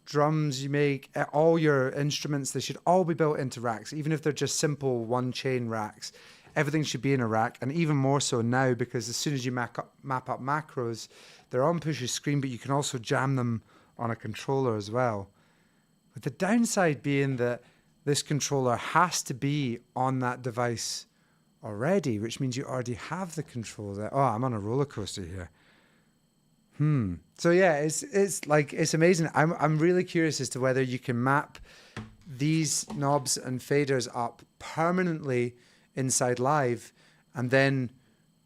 drums you make, all your instruments, they should all be built into racks, even if they're just simple one-chain racks. Everything should be in a rack, and even more so now, because as soon as you map up macros, they're on Push's screen, but you can also jam them on a controller as well. But the downside being that this controller has to be on that device already, which means you already have the control there. Oh, I'm on a roller coaster here. So yeah, it's amazing. I'm really curious as to whether you can map these knobs and faders up permanently inside Live and then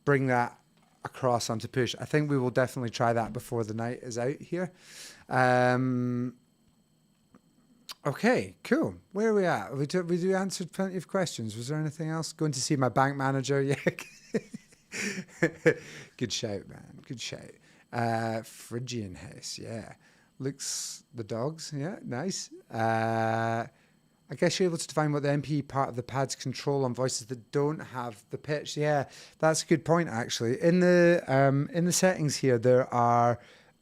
bring that across onto Push. I think we will definitely try that before the night is out here. Okay, cool. Where are we at? We answered plenty of questions. Was there anything else? Going to see my bank manager? Yeah. Good shout, man. Good shout. Phrygian house, yeah. Looks the dogs, yeah, nice. I guess you're able to define what the MPE part of the pads control on voices that don't have the pitch. Yeah, that's a good point actually. In the settings here, there are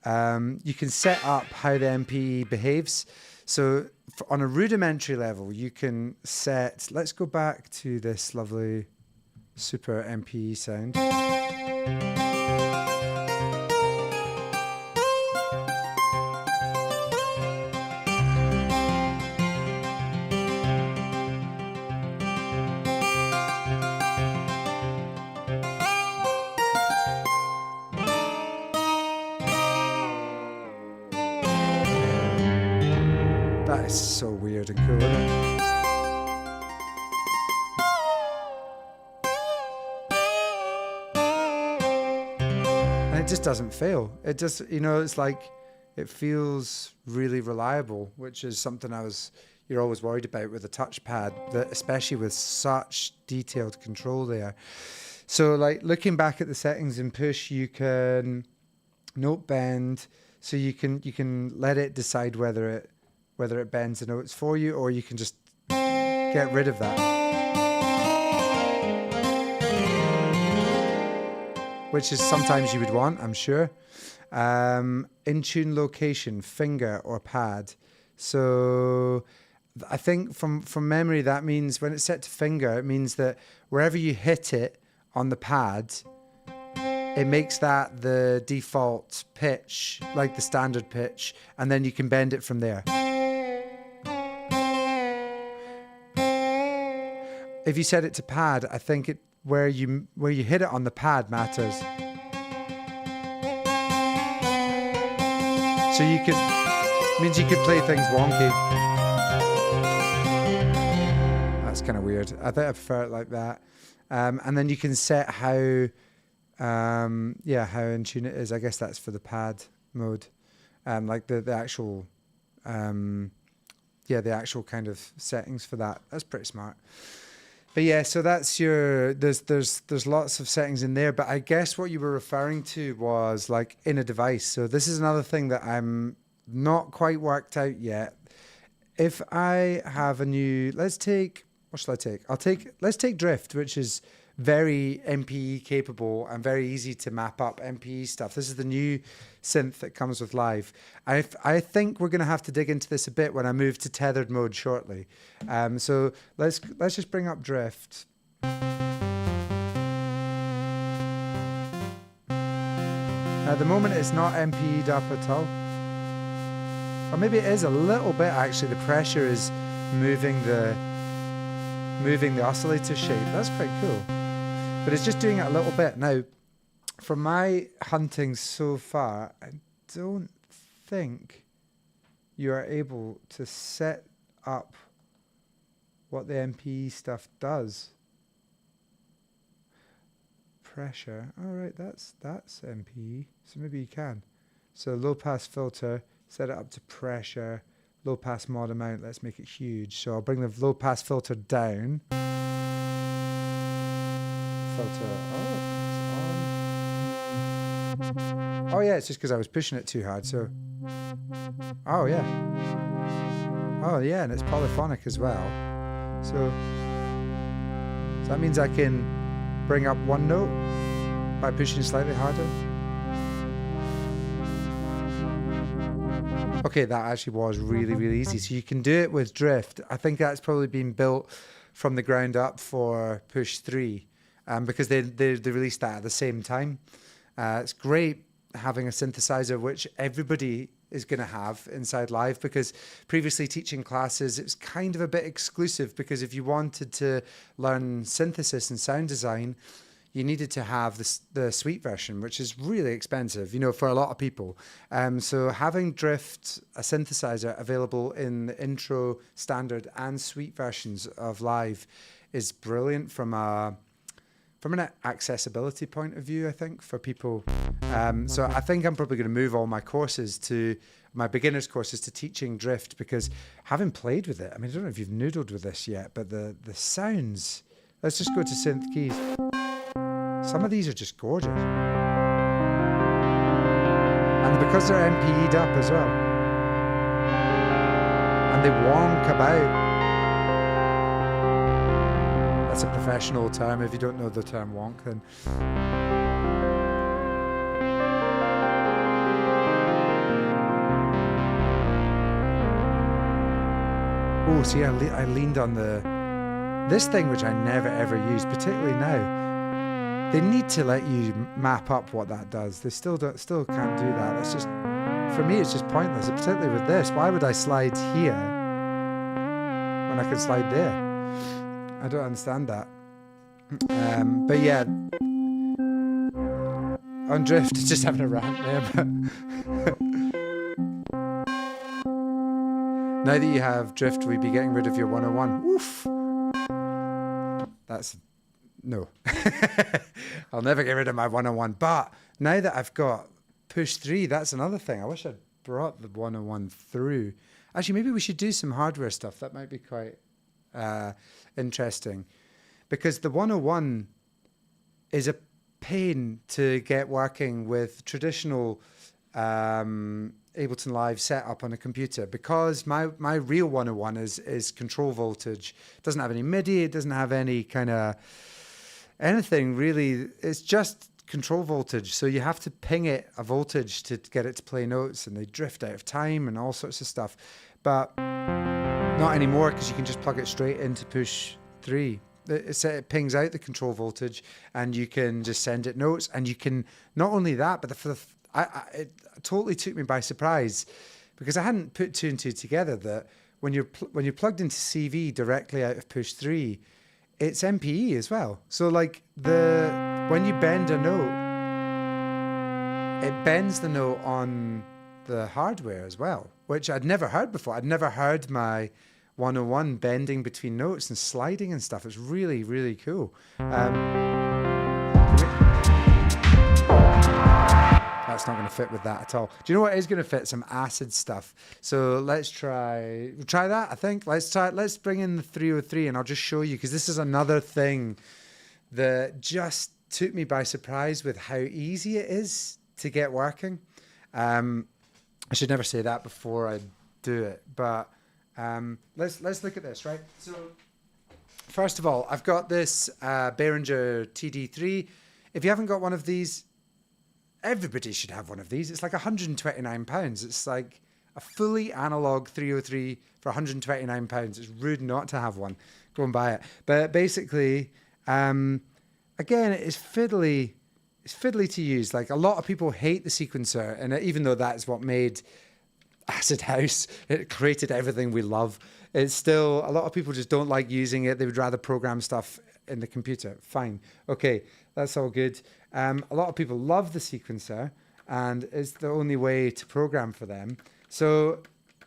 you can set up how the MPE behaves. So on a rudimentary level, you can set. Let's go back to this lovely super MPE sound. That is so weird and cool, isn't it? And it just doesn't fail. It just, it's like, it feels really reliable, which is something you're always worried about with a touchpad, that especially with such detailed control there. So like looking back at the settings in Push, you can note bend, so you can let it decide whether it bends the notes for you, or you can just get rid of that. Which is sometimes you would want, I'm sure. In tune location, finger or pad. So I think from memory, that means when it's set to finger, it means that wherever you hit it on the pad, it makes that the default pitch, like the standard pitch, and then you can bend it from there. If you set it to pad, I think where you hit it on the pad matters. So means you could play things wonky. That's kind of weird. I think I prefer it like that. And then you can set how in tune it is. I guess that's for the pad mode. Like the actual the actual kind of settings for that. That's pretty smart. But yeah, so that's there's lots of settings in there, but I guess what you were referring to was like in a device. So this is another thing that I'm not quite worked out yet. If I have a new, what shall I take? Let's take Drift, which is very MPE capable and very easy to map up MPE stuff. This is the new synth that comes with Live. I think we're going to have to dig into this a bit when I move to tethered mode shortly. So let's just bring up Drift. At the moment, it's not MPE'd up at all. Or maybe it is a little bit, actually. The pressure is moving the oscillator shape. That's quite cool. But it's just doing it a little bit. Now, from my hunting so far, I don't think you are able to set up what the MPE stuff does. Pressure. All right, that's MPE. So maybe you can. So low pass filter, set it up to pressure. Low pass mod amount, let's make it huge. So I'll bring the low pass filter down. Filter, it's on. Oh yeah, it's just because I was pushing it too hard, so. Oh yeah. Oh yeah, and it's polyphonic as well. So that means I can bring up one note by pushing slightly harder. Okay, that actually was really, really easy. So you can do it with drift. I think that's probably been built from the ground up for Push 3 because they released that at the same time. It's great having a synthesizer, which everybody is going to have inside Live, because previously teaching classes, it was kind of a bit exclusive, because if you wanted to learn synthesis and sound design, you needed to have the suite version, which is really expensive, you know, for a lot of people. So having Drift, a synthesizer, available in the intro, standard, and suite versions of Live is brilliant from an accessibility point of view, I think, for people. So I think I'm probably going to move all my courses to my beginners courses to teaching Drift, because having played with it, I mean, I don't know if you've noodled with this yet, but the sounds, let's just go to synth keys. Some of these are just gorgeous. And because they're MPE'd up as well. And they wonk about. That's a professional term. If you don't know the term wonk, then... Oh, see, I leaned on this thing, which I never ever use, particularly now. They need to let you map up what that does. They still can't do that. That's just, for me, it's just pointless. Particularly with this, why would I slide here when I can slide there? I don't understand that. But yeah, on Drift, just having a rant there. But now that you have Drift, we'd be getting rid of your 101. Oof. That's no. I'll never get rid of my 101. But now that I've got Push 3, that's another thing. I wish I'd brought the 101 through. Actually, maybe we should do some hardware stuff. That might be quite interesting. Because the 101 is a pain to get working with traditional Ableton Live setup on a computer, because my real 101 is control voltage. It doesn't have any MIDI. It doesn't have any kind of anything really. It's just control voltage. So you have to ping it a voltage to get it to play notes, and they drift out of time and all sorts of stuff. But not anymore, because you can just plug it straight into Push 3. It pings out the control voltage, and you can just send it notes. And you can, not only that, but it totally took me by surprise, because I hadn't put two and two together, that when you're plugged into CV directly out of Push 3, it's MPE as well. So like when you bend a note, it bends the note on the hardware as well, which I'd never heard before. I'd never heard my 101 bending between notes and sliding and stuff. It's really, really cool. That's not going to fit with that at all. Do you know what is going to fit? Some acid stuff. So let's try that, I think. Let's bring in the 303, and I'll just show you, because this is another thing that just took me by surprise with how easy it is to get working. I should never say that before I do it, but let's look at this, right? So first of all, I've got this Behringer TD3. If you haven't got one of these, everybody should have one of these. It's like £129. It's like a fully analog 303 for £129. It's rude not to have one. Go and buy it. But basically, again, it's fiddly it's fiddly to use. Like a lot of people hate the sequencer, and even though that's what made Acid House, it created everything we love, it's still, a lot of people just don't like using it. They would rather program stuff in the computer. Fine. Okay, that's all good. A lot of people love the sequencer, and it's the only way to program for them. So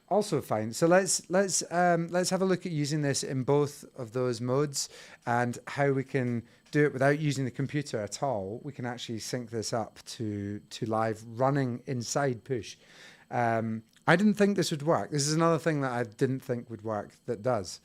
also fine. So let's have a look at using this in both of those modes and how we can do it without using the computer at all. We can actually sync this up to live running inside Push. I didn't think this would work. This is another thing that I didn't think would work that does.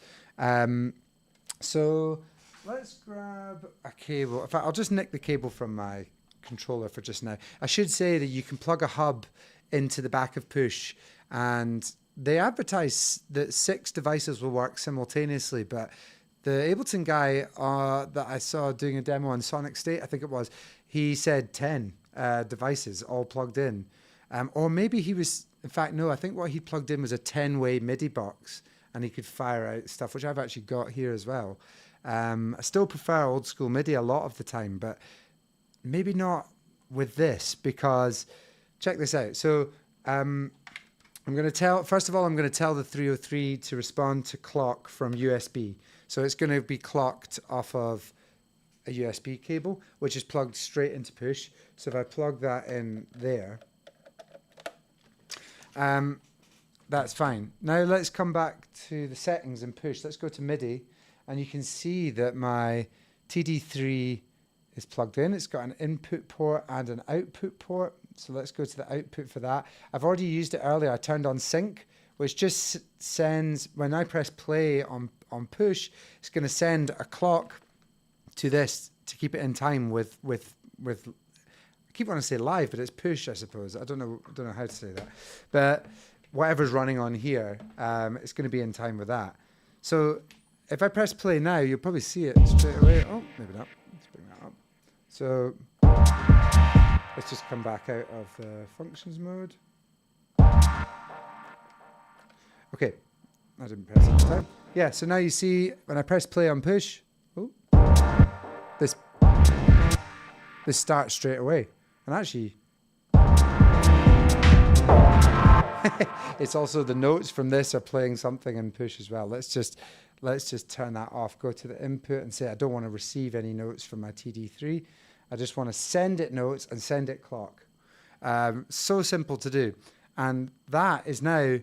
So let's grab a cable. In fact, I'll just nick the cable from my controller for just now. I should say that you can plug a hub into the back of Push, and they advertise that 6 devices will work simultaneously, but the Ableton guy that I saw doing a demo on Sonic State, I think it was, he said 10 devices all plugged in. Or maybe he was, in fact, no, I think what he plugged in was a 10-way MIDI box, and he could fire out stuff, which I've actually got here as well. I still prefer old school MIDI a lot of the time, but maybe not with this, because check this out. So I'm going to tell, first of all, I'm going to tell the 303 to respond to clock from USB. So it's going to be clocked off of a USB cable, which is plugged straight into Push. So if I plug that in there, that's fine. Now let's come back to the settings in Push. Let's go to MIDI, and you can see that my TD3 is plugged in. It's got an input port and an output port. So let's go to the output for that. I've already used it earlier. I turned on sync, which just sends, when I press play on Push, it's going to send a clock to this to keep it in time with I keep wanting to say live, but it's Push, I suppose. I don't know how to say that. But whatever's running on here, it's going to be in time with that. So if I press play now, you'll probably see it straight away. Oh, maybe not. Let's bring that up. So let's just come back out of the functions mode. Okay, I didn't press it this time. Yeah, so now you see when I press play on Push, oh, this starts straight away. And actually, it's also the notes from this are playing something in Push as well. Let's just turn that off. Go to the input and say I don't want to receive any notes from my TD3. I just want to send it notes and send it clock. So simple to do. And that is now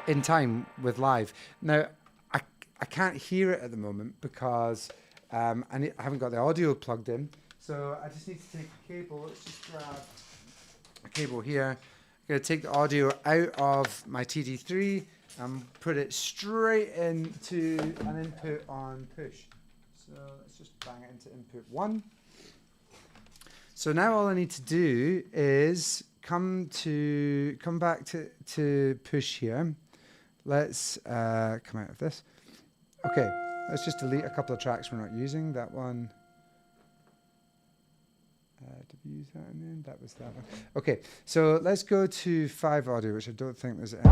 in time with live. Now, I can't hear it at the moment because I haven't got the audio plugged in. So I just need to take a cable. Let's just grab a cable here. I'm going to take the audio out of my TD3 and put it straight into an input on Push. So let's just bang it into input 1. So now all I need to do is come back to Push here. Let's come out of this. Okay, let's just delete a couple of tracks we're not using. That one. Did we use that in the end? That was that one. Okay, so let's go to 5 audio, which I don't think there's anything.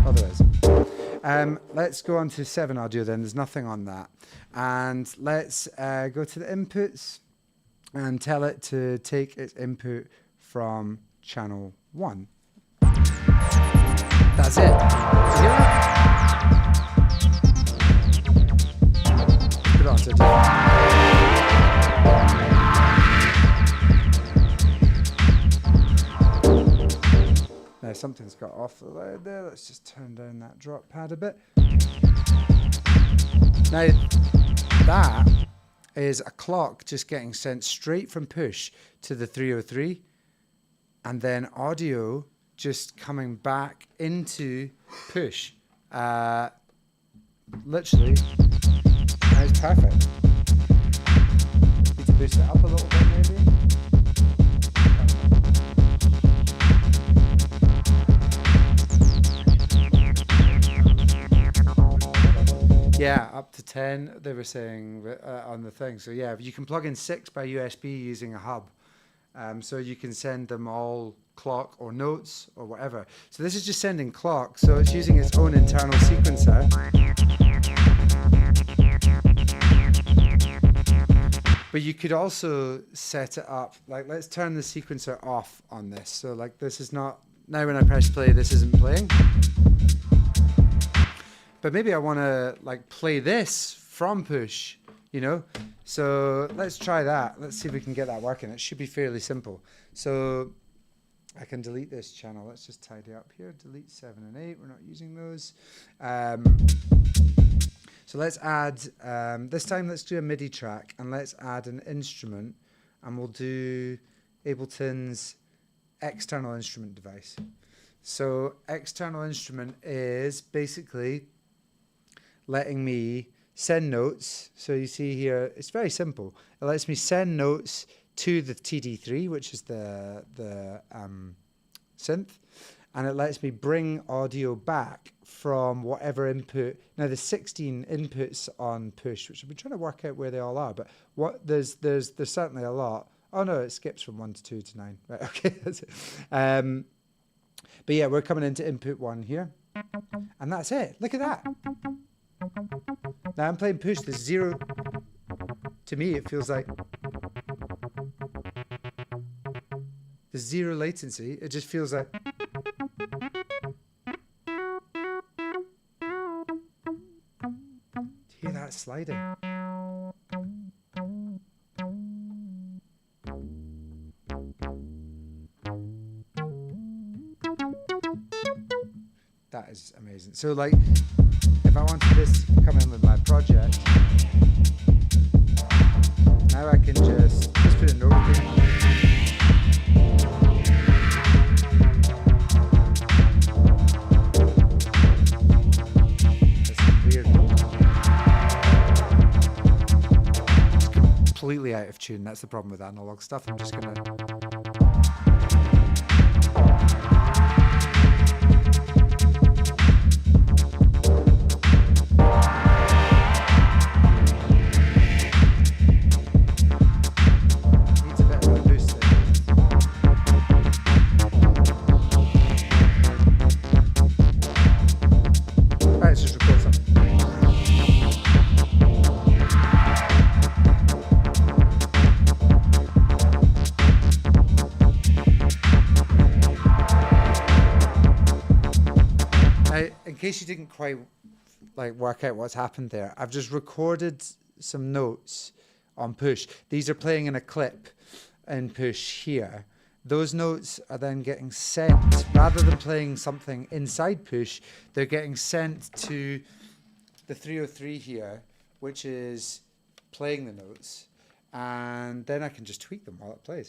Oh, there is. Let's go on to 7 audio then. There's nothing on that. And let's go to the inputs and tell it to take its input from channel 1. That's it. You hear that? Put it on, so now something's got off the loud there. Let's just turn down that drop pad a bit. Now that is a clock just getting sent straight from Push to the 303, and then audio just coming back into Push. Literally, that is perfect. Need to boost it up a little bit maybe. Yeah, up to 10, they were saying on the thing. So yeah, you can plug in 6 by USB using a hub. So you can send them all clock or notes or whatever. So this is just sending clock, so it's using its own internal sequencer. But you could also set it up, like let's turn the sequencer off on this. So like this is not, now when I press play, this isn't playing. But maybe I want to like play this from push, you know? So let's try that. Let's see if we can get that working. It should be fairly simple. So I can delete this channel. Let's just tidy up here. Delete 7 and 8. We're not using those. So let's add, this time let's do a MIDI track and let's add an instrument, and we'll do Ableton's external instrument device. So external instrument is basically letting me send notes. So you see here, it's very simple. It lets me send notes to the TD3, which is the synth, and it lets me bring audio back from whatever input. Now there's 16 inputs on push, which I've been trying to work out where they all are, but there's certainly a lot. Oh no, it skips from 1 to 2 to 9. Right, okay. That's it. But yeah, we're coming into input 1 here, and that's it. Look at that. Now I'm playing push. There's zero. To me, it feels like there's zero latency. It just feels like. Hear that sliding? That is amazing. So like, if I wanted this to come in with my project, now I can just put a note here. Completely out of tune. That's the problem with analog stuff. I'm just gonna. Needs a bit of a boost there. Right, let's just record something. In case you didn't quite like work out what's happened there, I've just recorded some notes on push. These are playing in a clip in push here. Those notes are then getting sent, rather than playing something inside push, they're getting sent to the 303 here, which is playing the notes, and then I can just tweak them while it plays.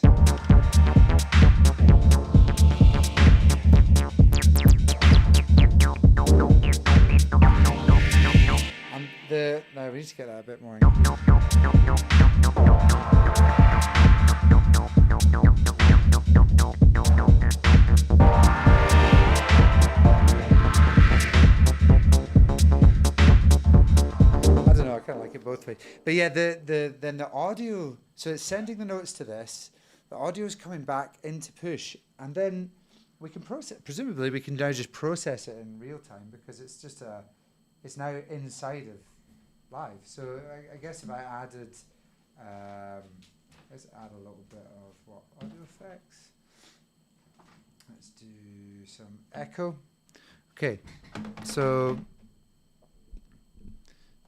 No, we need to get that a bit more in. I don't know, I kind of like it both ways. But yeah, then the audio, so it's sending the notes to this, the audio is coming back into push, and then we can process, presumably we can now just process it in real time, because it's just it's now inside of live. So I guess if I added, let's add a little bit of what, audio effects. Let's do some echo. Okay, so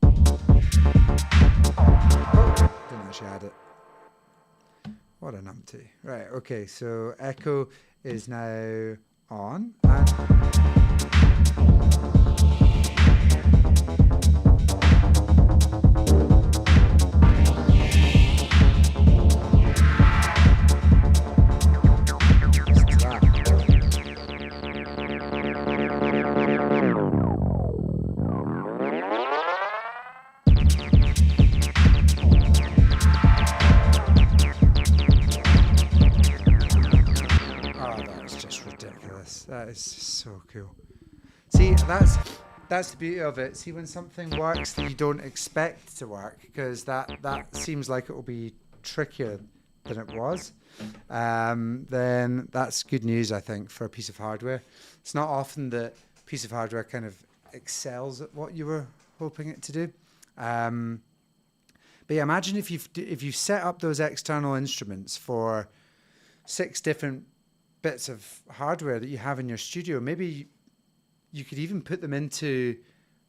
didn't actually add it. What a numpty. Right, okay, so echo is now on. That is so cool. See, that's the beauty of it. See, when something works that you don't expect to work, because that seems like it will be trickier than it was, then that's good news, I think, for a piece of hardware. It's not often that a piece of hardware kind of excels at what you were hoping it to do. But But yeah, imagine if you've set up those external instruments for 6 different bits of hardware that you have in your studio. Maybe you could even put them into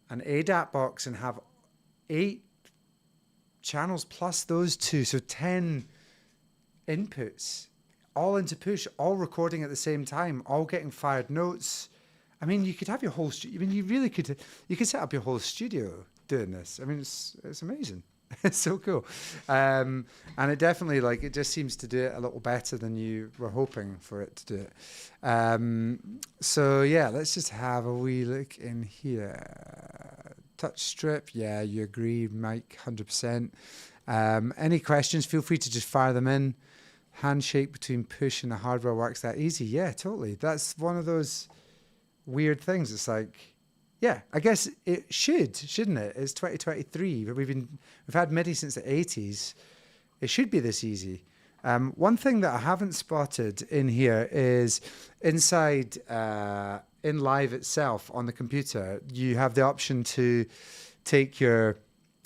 an ADAT box and have 8 channels plus those 2, so 10 inputs, all into Push, all recording at the same time, all getting fired notes. I mean, you could have your whole you really could. You could set up your whole studio doing this. I mean, it's amazing. It's so cool. And it definitely, like, it just seems to do it a little better than you were hoping for it to do it. So yeah, let's just have a wee look in here. Touch strip, yeah, you agree, Mike, 100%. Any questions, feel free to just fire them in. Handshake between Push and the hardware works that easy. Yeah, totally. That's one of those weird things. It's like, yeah, I guess it shouldn't it? It's 2023, but we've had MIDI since the 80s. It should be this easy. One thing that I haven't spotted in here is inside in Live itself on the computer, you have the option to take your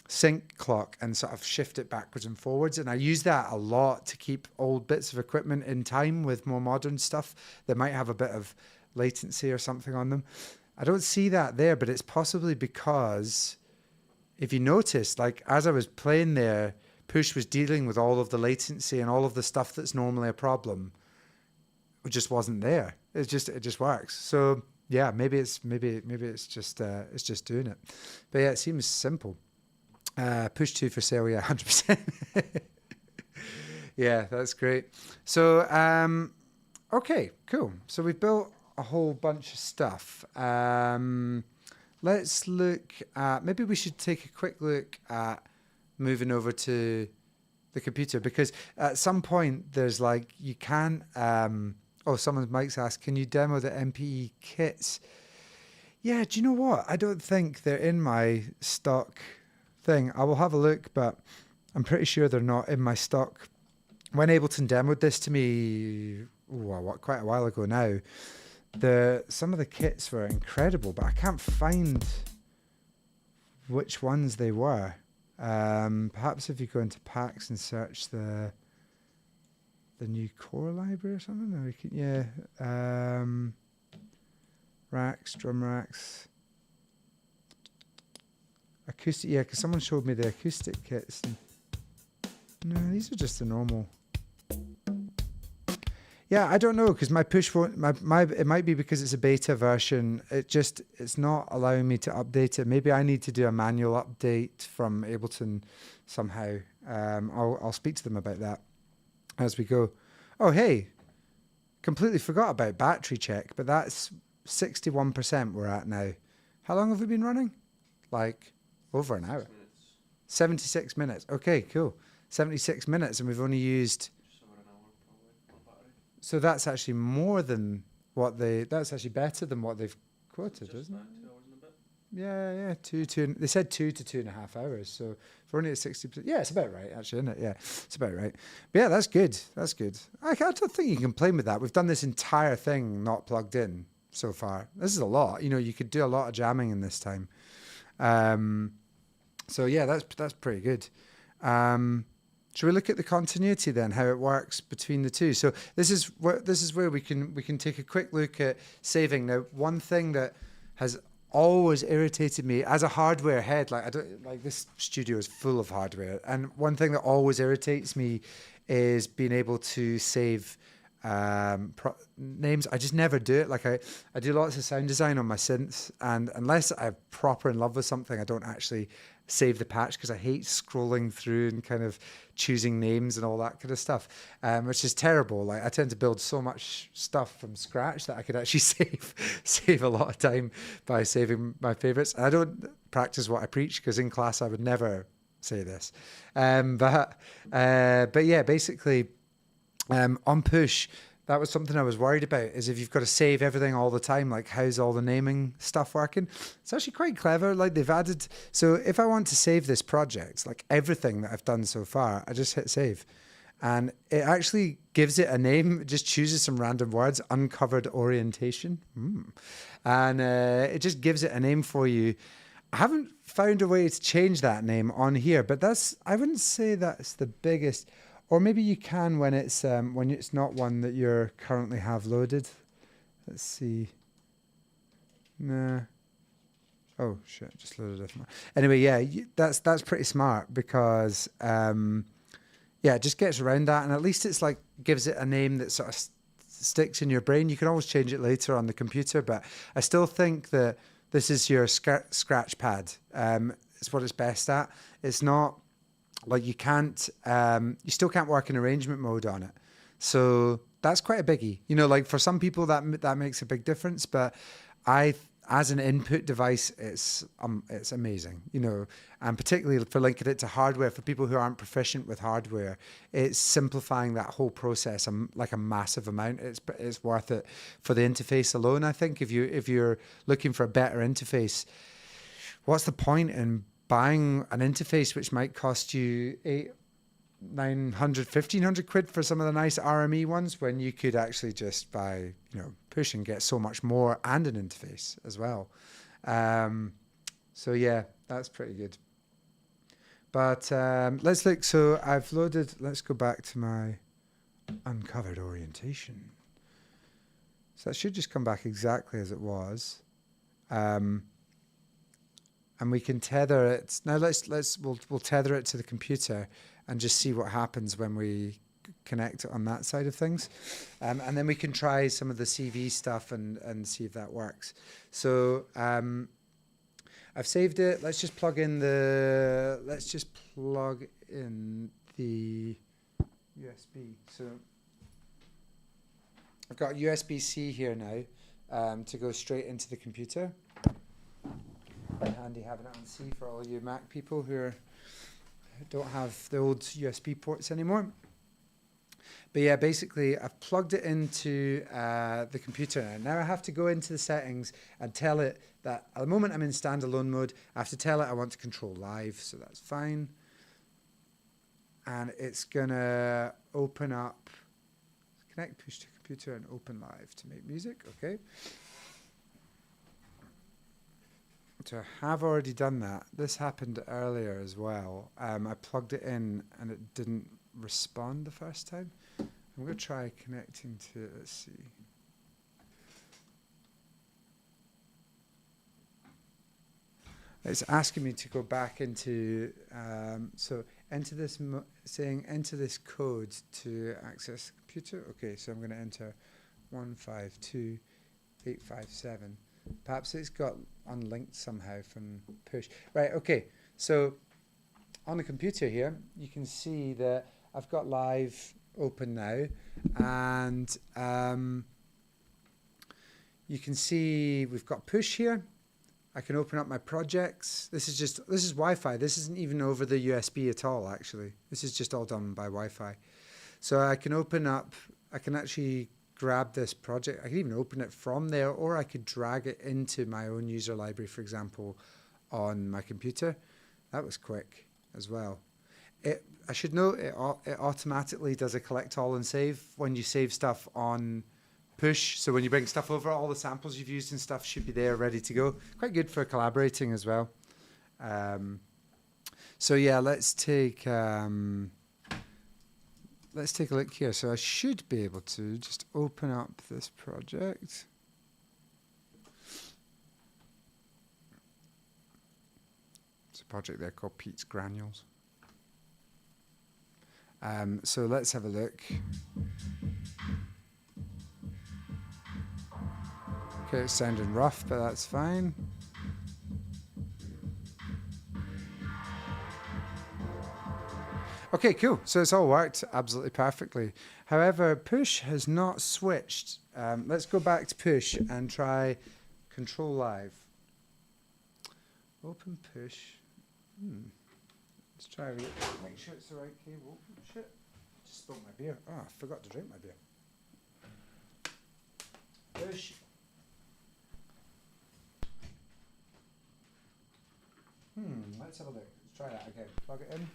sync clock and sort of shift it backwards and forwards. And I use that a lot to keep old bits of equipment in time with more modern stuff that might have a bit of latency or something on them. I don't see that there, but it's possibly because if you notice, like as I was playing there, Push was dealing with all of the latency and all of the stuff that's normally a problem. It just wasn't there. It just works. So yeah, maybe it's just doing it. But yeah, it seems simple. Push 2 for sale, yeah, 100%. Yeah, that's great. So okay, cool. So we've built a whole bunch of stuff. Let's look at, maybe we should take a quick look at moving over to the computer, because at some point there's like, you can't, Mike's asked, can you demo the MPE kits? Yeah, do you know what? I don't think they're in my stock thing. I will have a look, but I'm pretty sure they're not in my stock. When Ableton demoed this to me, quite a while ago now, some of the kits were incredible, but I can't find which ones they were. Perhaps if you go into packs and search the new core library or something, or racks, drum racks, acoustic. Yeah, because someone showed me the acoustic kits. No, these are just the normal. Yeah, I don't know, because my Push won't. It might be because it's a beta version. It's not allowing me to update it. Maybe I need to do a manual update from Ableton somehow. I'll speak to them about that as we go. Oh, hey, completely forgot about battery check, but that's 61% we're at now. How long have we been running? Like over an hour. 76 minutes. Okay, cool. 76 minutes, and we've only used. So that's actually more than what that's actually better than what they've quoted, isn't it? 2 hours and a bit. Yeah, two. They said 2 to 2.5 hours. So if we're only at 60%, yeah, it's about right, actually, isn't it? Yeah, it's about right. But yeah, that's good. That's good. I don't think you can complain with that. We've done this entire thing not plugged in so far. This is a lot. You know, you could do a lot of jamming in this time. So yeah, that's pretty good. Should we look at the continuity then, how it works between the two? So this is where we can take a quick look at saving. Now, one thing that has always irritated me as a hardware head, this studio is full of hardware, and one thing that always irritates me is being able to save names. I just never do it. Like I do lots of sound design on my synths, and unless I'm proper in love with something, I don't actually save the patch, because I hate scrolling through and kind of choosing names and all that kind of stuff, which is terrible. Like I tend to build so much stuff from scratch that I could actually save a lot of time by saving my favorites. I don't practice what I preach, because in class I would never say this. But yeah, basically on Push, that was something I was worried about, is if you've got to save everything all the time, like how's all the naming stuff working? It's actually quite clever. Like they've added, so if I want to save this project, like everything that I've done so far, I just hit save. And it actually gives it a name. It just chooses some random words, uncovered orientation. And it just gives it a name for you. I haven't found a way to change that name on here, but I wouldn't say that's the biggest, or maybe you can when it's not one that you currently have loaded. Let's see. Nah. Oh shit! Just loaded a different one. Anyway, yeah, that's pretty smart because it just gets around that, and at least it's like gives it a name that sort of sticks in your brain. You can always change it later on the computer, but I still think that this is your scratch pad. It's what it's best at. It's not like you still can't work in arrangement mode on it. So that's quite a biggie. Like for some people that makes a big difference, but as an input device, it's amazing, and particularly for linking it to hardware for people who aren't proficient with hardware, it's simplifying that whole process like a massive amount. It's worth it for the interface alone. I think if you're looking for a better interface, what's the point in buying an interface which might cost you 900, 1,500 quid for some of the nice RME ones when you could actually just buy, Push and get so much more and an interface as well. So yeah, that's pretty good. But let's look. So I've loaded, let's go back to my uncovered orientation. So that should just come back exactly as it was. And we can tether it. Now we'll tether it to the computer and just see what happens when we connect it on that side of things. And then we can try some of the CV stuff and see if that works. So I've saved it. Let's just plug in the USB. So I've got USB-C here now to go straight into the computer. Quite handy having it on C for all you Mac people who don't have the old USB ports anymore. But yeah, basically I've plugged it into the computer now. Now I have to go into the settings and tell it that at the moment I'm in standalone mode. I have to tell it I want to control live, so that's fine. And it's gonna open up, connect push to computer and open live to make music, okay. So I have already done that. This happened earlier as well. I plugged it in and it didn't respond the first time. I'm going to try connecting to it. Let's see. It's asking me to go back into, enter this, saying enter this code to access the computer. Okay, so I'm going to enter 152857. Perhaps it's got unlinked somehow from Push. Right, okay. So on the computer here, you can see that I've got live open now. And you can see we've got Push here. I can open up my projects. This is Wi-Fi. This isn't even over the USB at all, actually. This is just all done by Wi-Fi. So I can open up, I can actually grab this project. I can even open it from there, or I could drag it into my own user library, for example, on my computer. That was quick as well. I should note it automatically does a collect all and save when you save stuff on Push. So when you bring stuff over, all the samples you've used and stuff should be there ready to go. Quite good for collaborating as well. So yeah, let's take a look here. So I should be able to just open up this project. It's a project there called Pete's Granules. So let's have a look. Okay, it's sounding rough, but that's fine. Okay, cool. So it's all worked absolutely perfectly. However, Push has not switched. Let's go back to Push and try Control Live. Open Push. Let's try make sure it's the right cable. Shit. Just spilled my beer. Oh, I forgot to drink my beer. Push. Let's have a look. Let's try that again. Plug it in.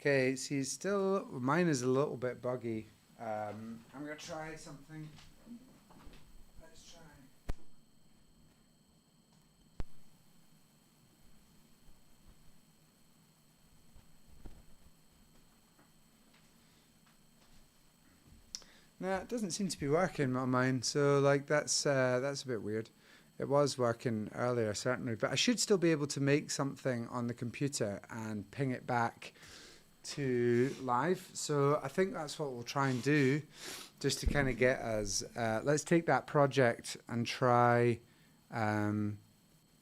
Okay, see, still, mine is a little bit buggy. I'm going to try something. Let's try. Nah, it doesn't seem to be working on mine. So like that's a bit weird. It was working earlier, certainly, but I should still be able to make something on the computer and ping it back to live. So I think that's what we'll try and do, just to kind of get us. Let's take that project and try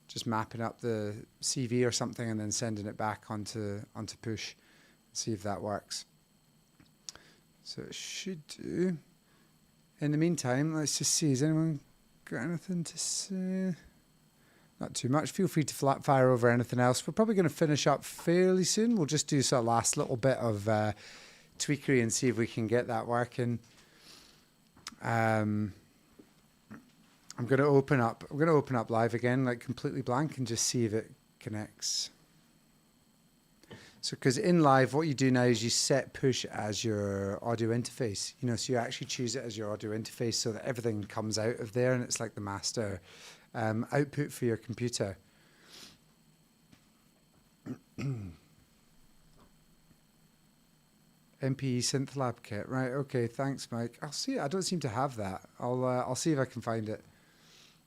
just mapping up the CV or something, and then sending it back onto Push. See if that works. So it should do. In the meantime, let's just see. Has anyone got anything to say? Not too much. Feel free to flat fire over anything else. We're probably going to finish up fairly soon. We'll just do sort of last little bit of tweakery and see if we can get that working. I'm going to open up live again, like completely blank, and just see if it connects. So, because in live, what you do now is you set Push as your audio interface. So you actually choose it as your audio interface so that everything comes out of there, and it's like the master output for your computer. MPE Synth Lab kit, right? Okay, thanks, Mike. I'll see. I don't seem to have that. I'll see if I can find it.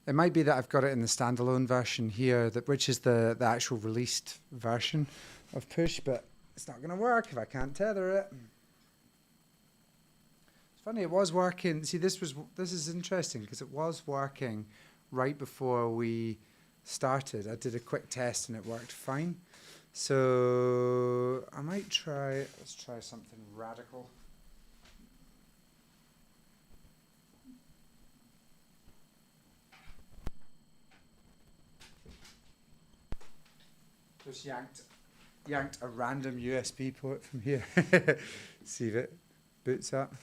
It might be that I've got it in the standalone version here, which is the actual released version of Push, but it's not going to work if I can't tether it. It's funny, it was working. See, this is interesting because it was working right before we started. I did a quick test and it worked fine. So I might let's try something radical. Just yanked a random USB port from here. See if it boots up.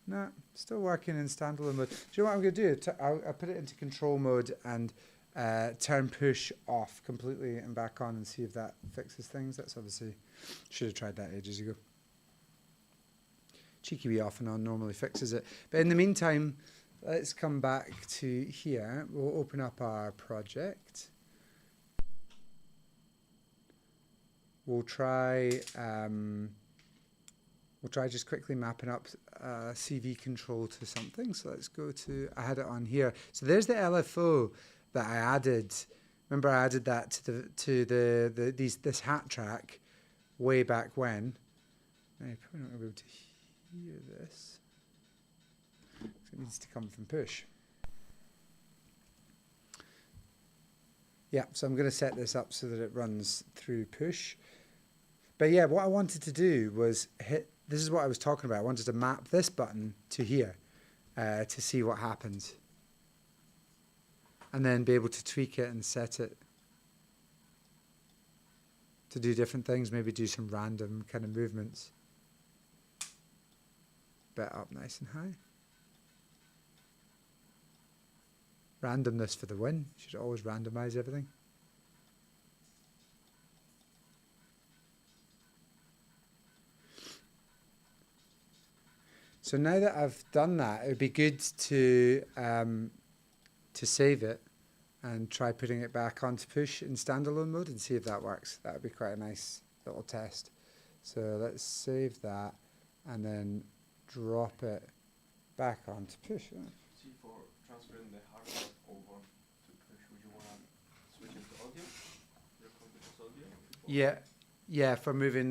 No, still working in standalone mode. Do you know what I'm going to do? I'll put it into control mode and turn Push off completely and back on and see if that fixes things. That's obviously, should have tried that ages ago. Cheeky wee off and on normally fixes it. But in the meantime, let's come back to here. We'll open up our project. We'll try just quickly mapping up CV control to something. So let's go to, I had it on here. So there's the LFO that I added. Remember I added that to this hat track way back when. Now you're probably not going to be able to hear this. So it needs to come from Push. Yeah, so I'm going to set this up so that it runs through Push. But yeah, what I wanted to do was this is what I was talking about. I wanted to map this button to here to see what happens. And then be able to tweak it and set it to do different things, maybe do some random kind of movements. Bit up nice and high. Randomness for the win. You should always randomize everything. So now that I've done that, it would be good to save it and try putting it back onto Push in standalone mode and see if that works. That would be quite a nice little test. So let's save that and then drop it back onto Push. See, for transferring the hardware over to Push, would you want to switch into audio? Your computer's audio? Yeah, for bringing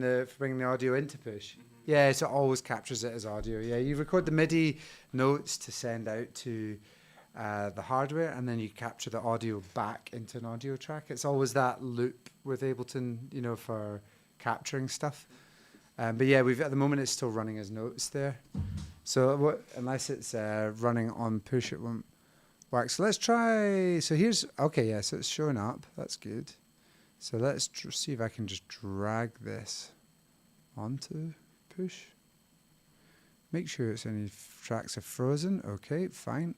the audio into Push. Mm-hmm. Yeah, so it always captures it as audio. Yeah, you record the MIDI notes to send out to the hardware, and then you capture the audio back into an audio track. It's always that loop with Ableton, for capturing stuff. But yeah, at the moment it's still running as notes there. So unless it's running on Push, it won't work. So let's try. So so it's showing up. That's good. So let's see if I can just drag this onto Push. Make sure it's any tracks are frozen. Okay, fine.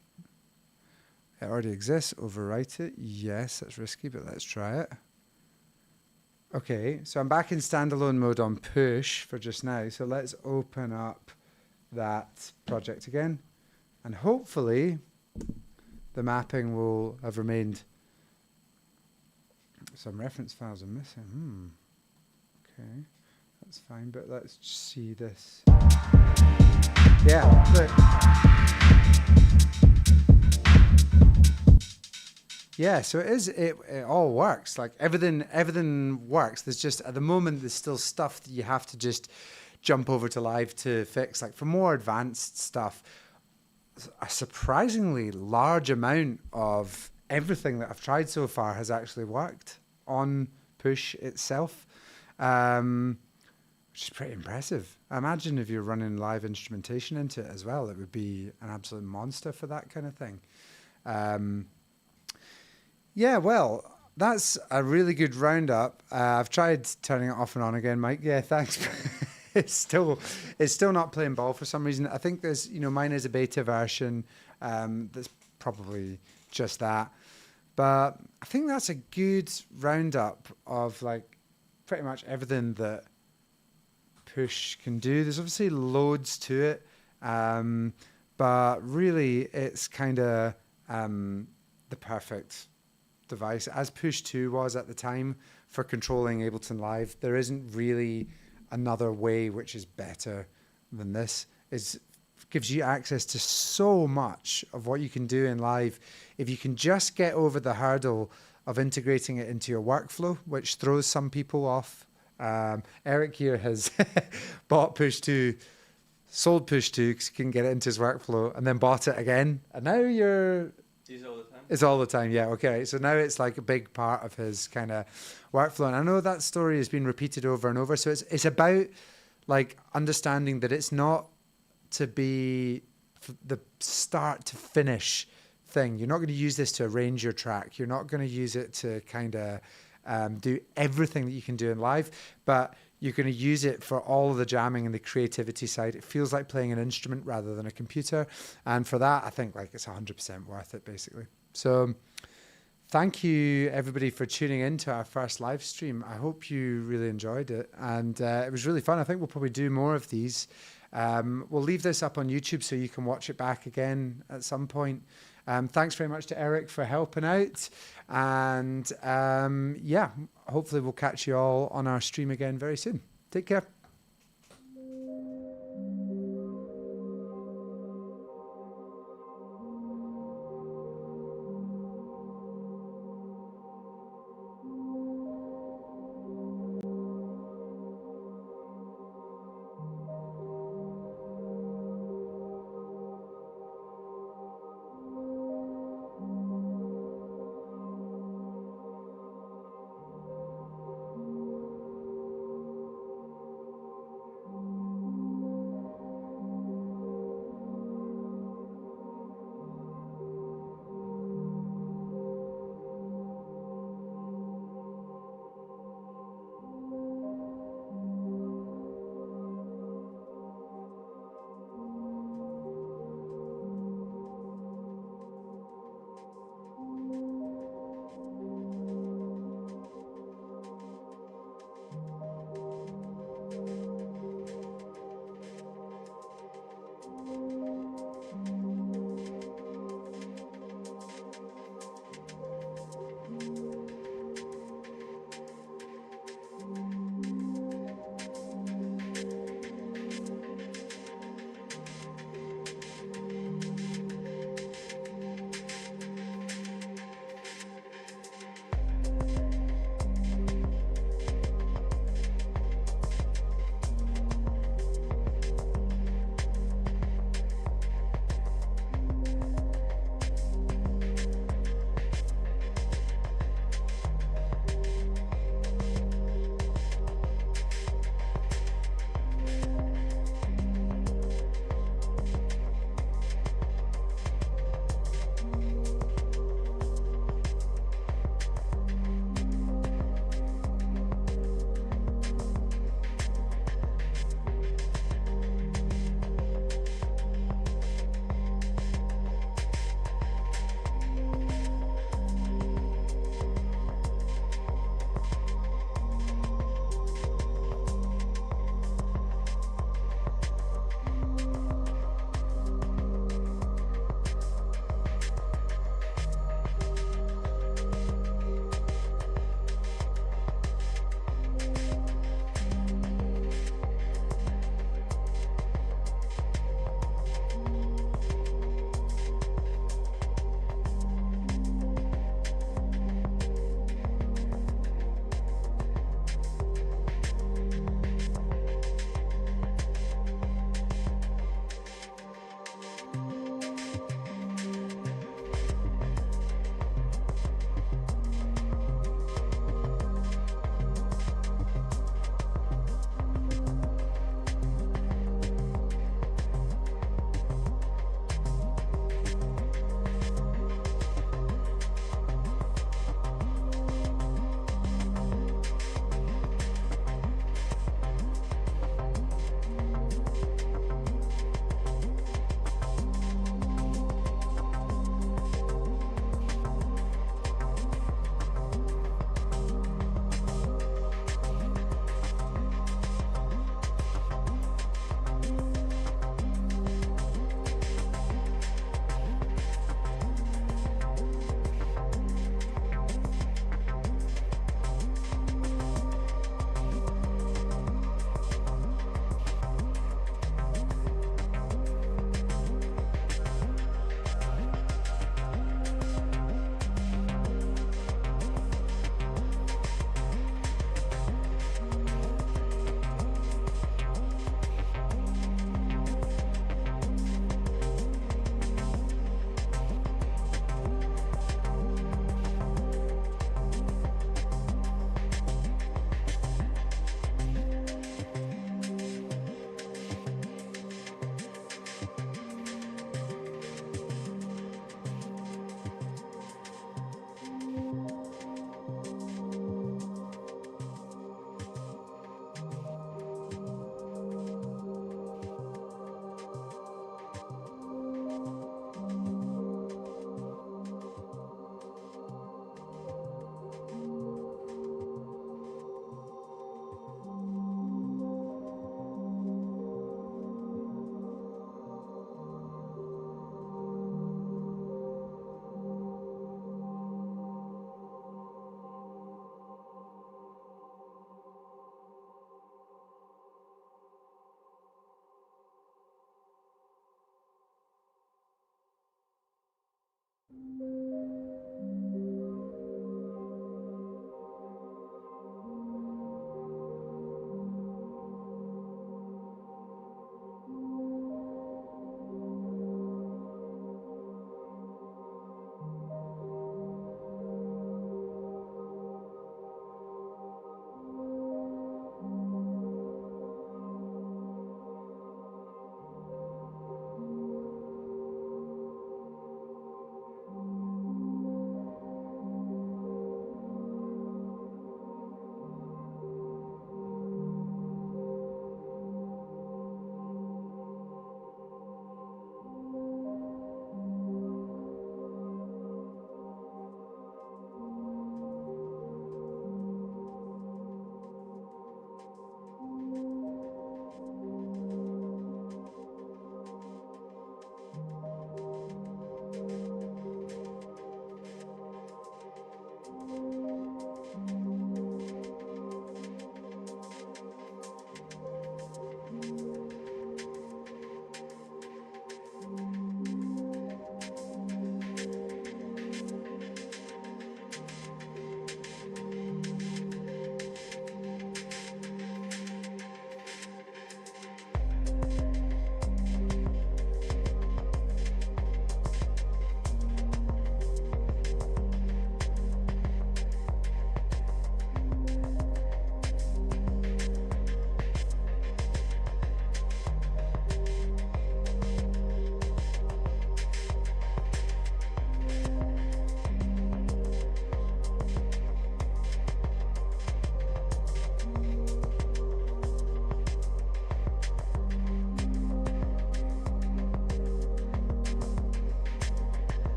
It already exists. Overwrite it. Yes, that's risky, but let's try it. Okay, so I'm back in standalone mode on Push for just now. So let's open up that project again. And hopefully the mapping will have remained. Some reference files are missing. Okay. That's fine, but let's just see this. Yeah, look. Yeah, so it all works. Like everything works. There's just at the moment there's still stuff that you have to just jump over to live to fix. Like for more advanced stuff, a surprisingly large amount of everything that I've tried so far has actually worked on Push itself, which is pretty impressive. I imagine if you're running live instrumentation into it as well, it would be an absolute monster for that kind of thing. Yeah, well, that's a really good roundup. I've tried turning it off and on again, Mike. Yeah, thanks. it's still not playing ball for some reason. I think there's, mine is a beta version. That's probably just that. But I think that's a good roundup of like pretty much everything that Push can do. There's obviously loads to it, but really it's kind of the perfect device, as Push 2 was at the time for controlling Ableton Live. There isn't really another way which is better than this. It gives you access to so much of what you can do in live if you can just get over the hurdle of integrating it into your workflow, which throws some people off. Eric here has bought Push 2, sold Push 2 because he couldn't get it into his workflow, and then bought it again, and now it's all the time, yeah. Okay, so now it's like a big part of his kind of workflow, and I know that story has been repeated over and over. So it's about like understanding that it's not to be the start to finish thing. You're not going to use this to arrange your track. You're not going to use it to kind of do everything that you can do in live, but you're going to use it for all of the jamming and the creativity side. It feels like playing an instrument rather than a computer, and for that, I think like it's 100% worth it, basically. So thank you everybody for tuning in to our first live stream. I hope you really enjoyed it, and it was really fun. I think we'll probably do more of these. We'll leave this up on YouTube so you can watch it back again at some point. Thanks very much to Eric for helping out, and yeah, hopefully we'll catch you all on our stream again very soon. Take care.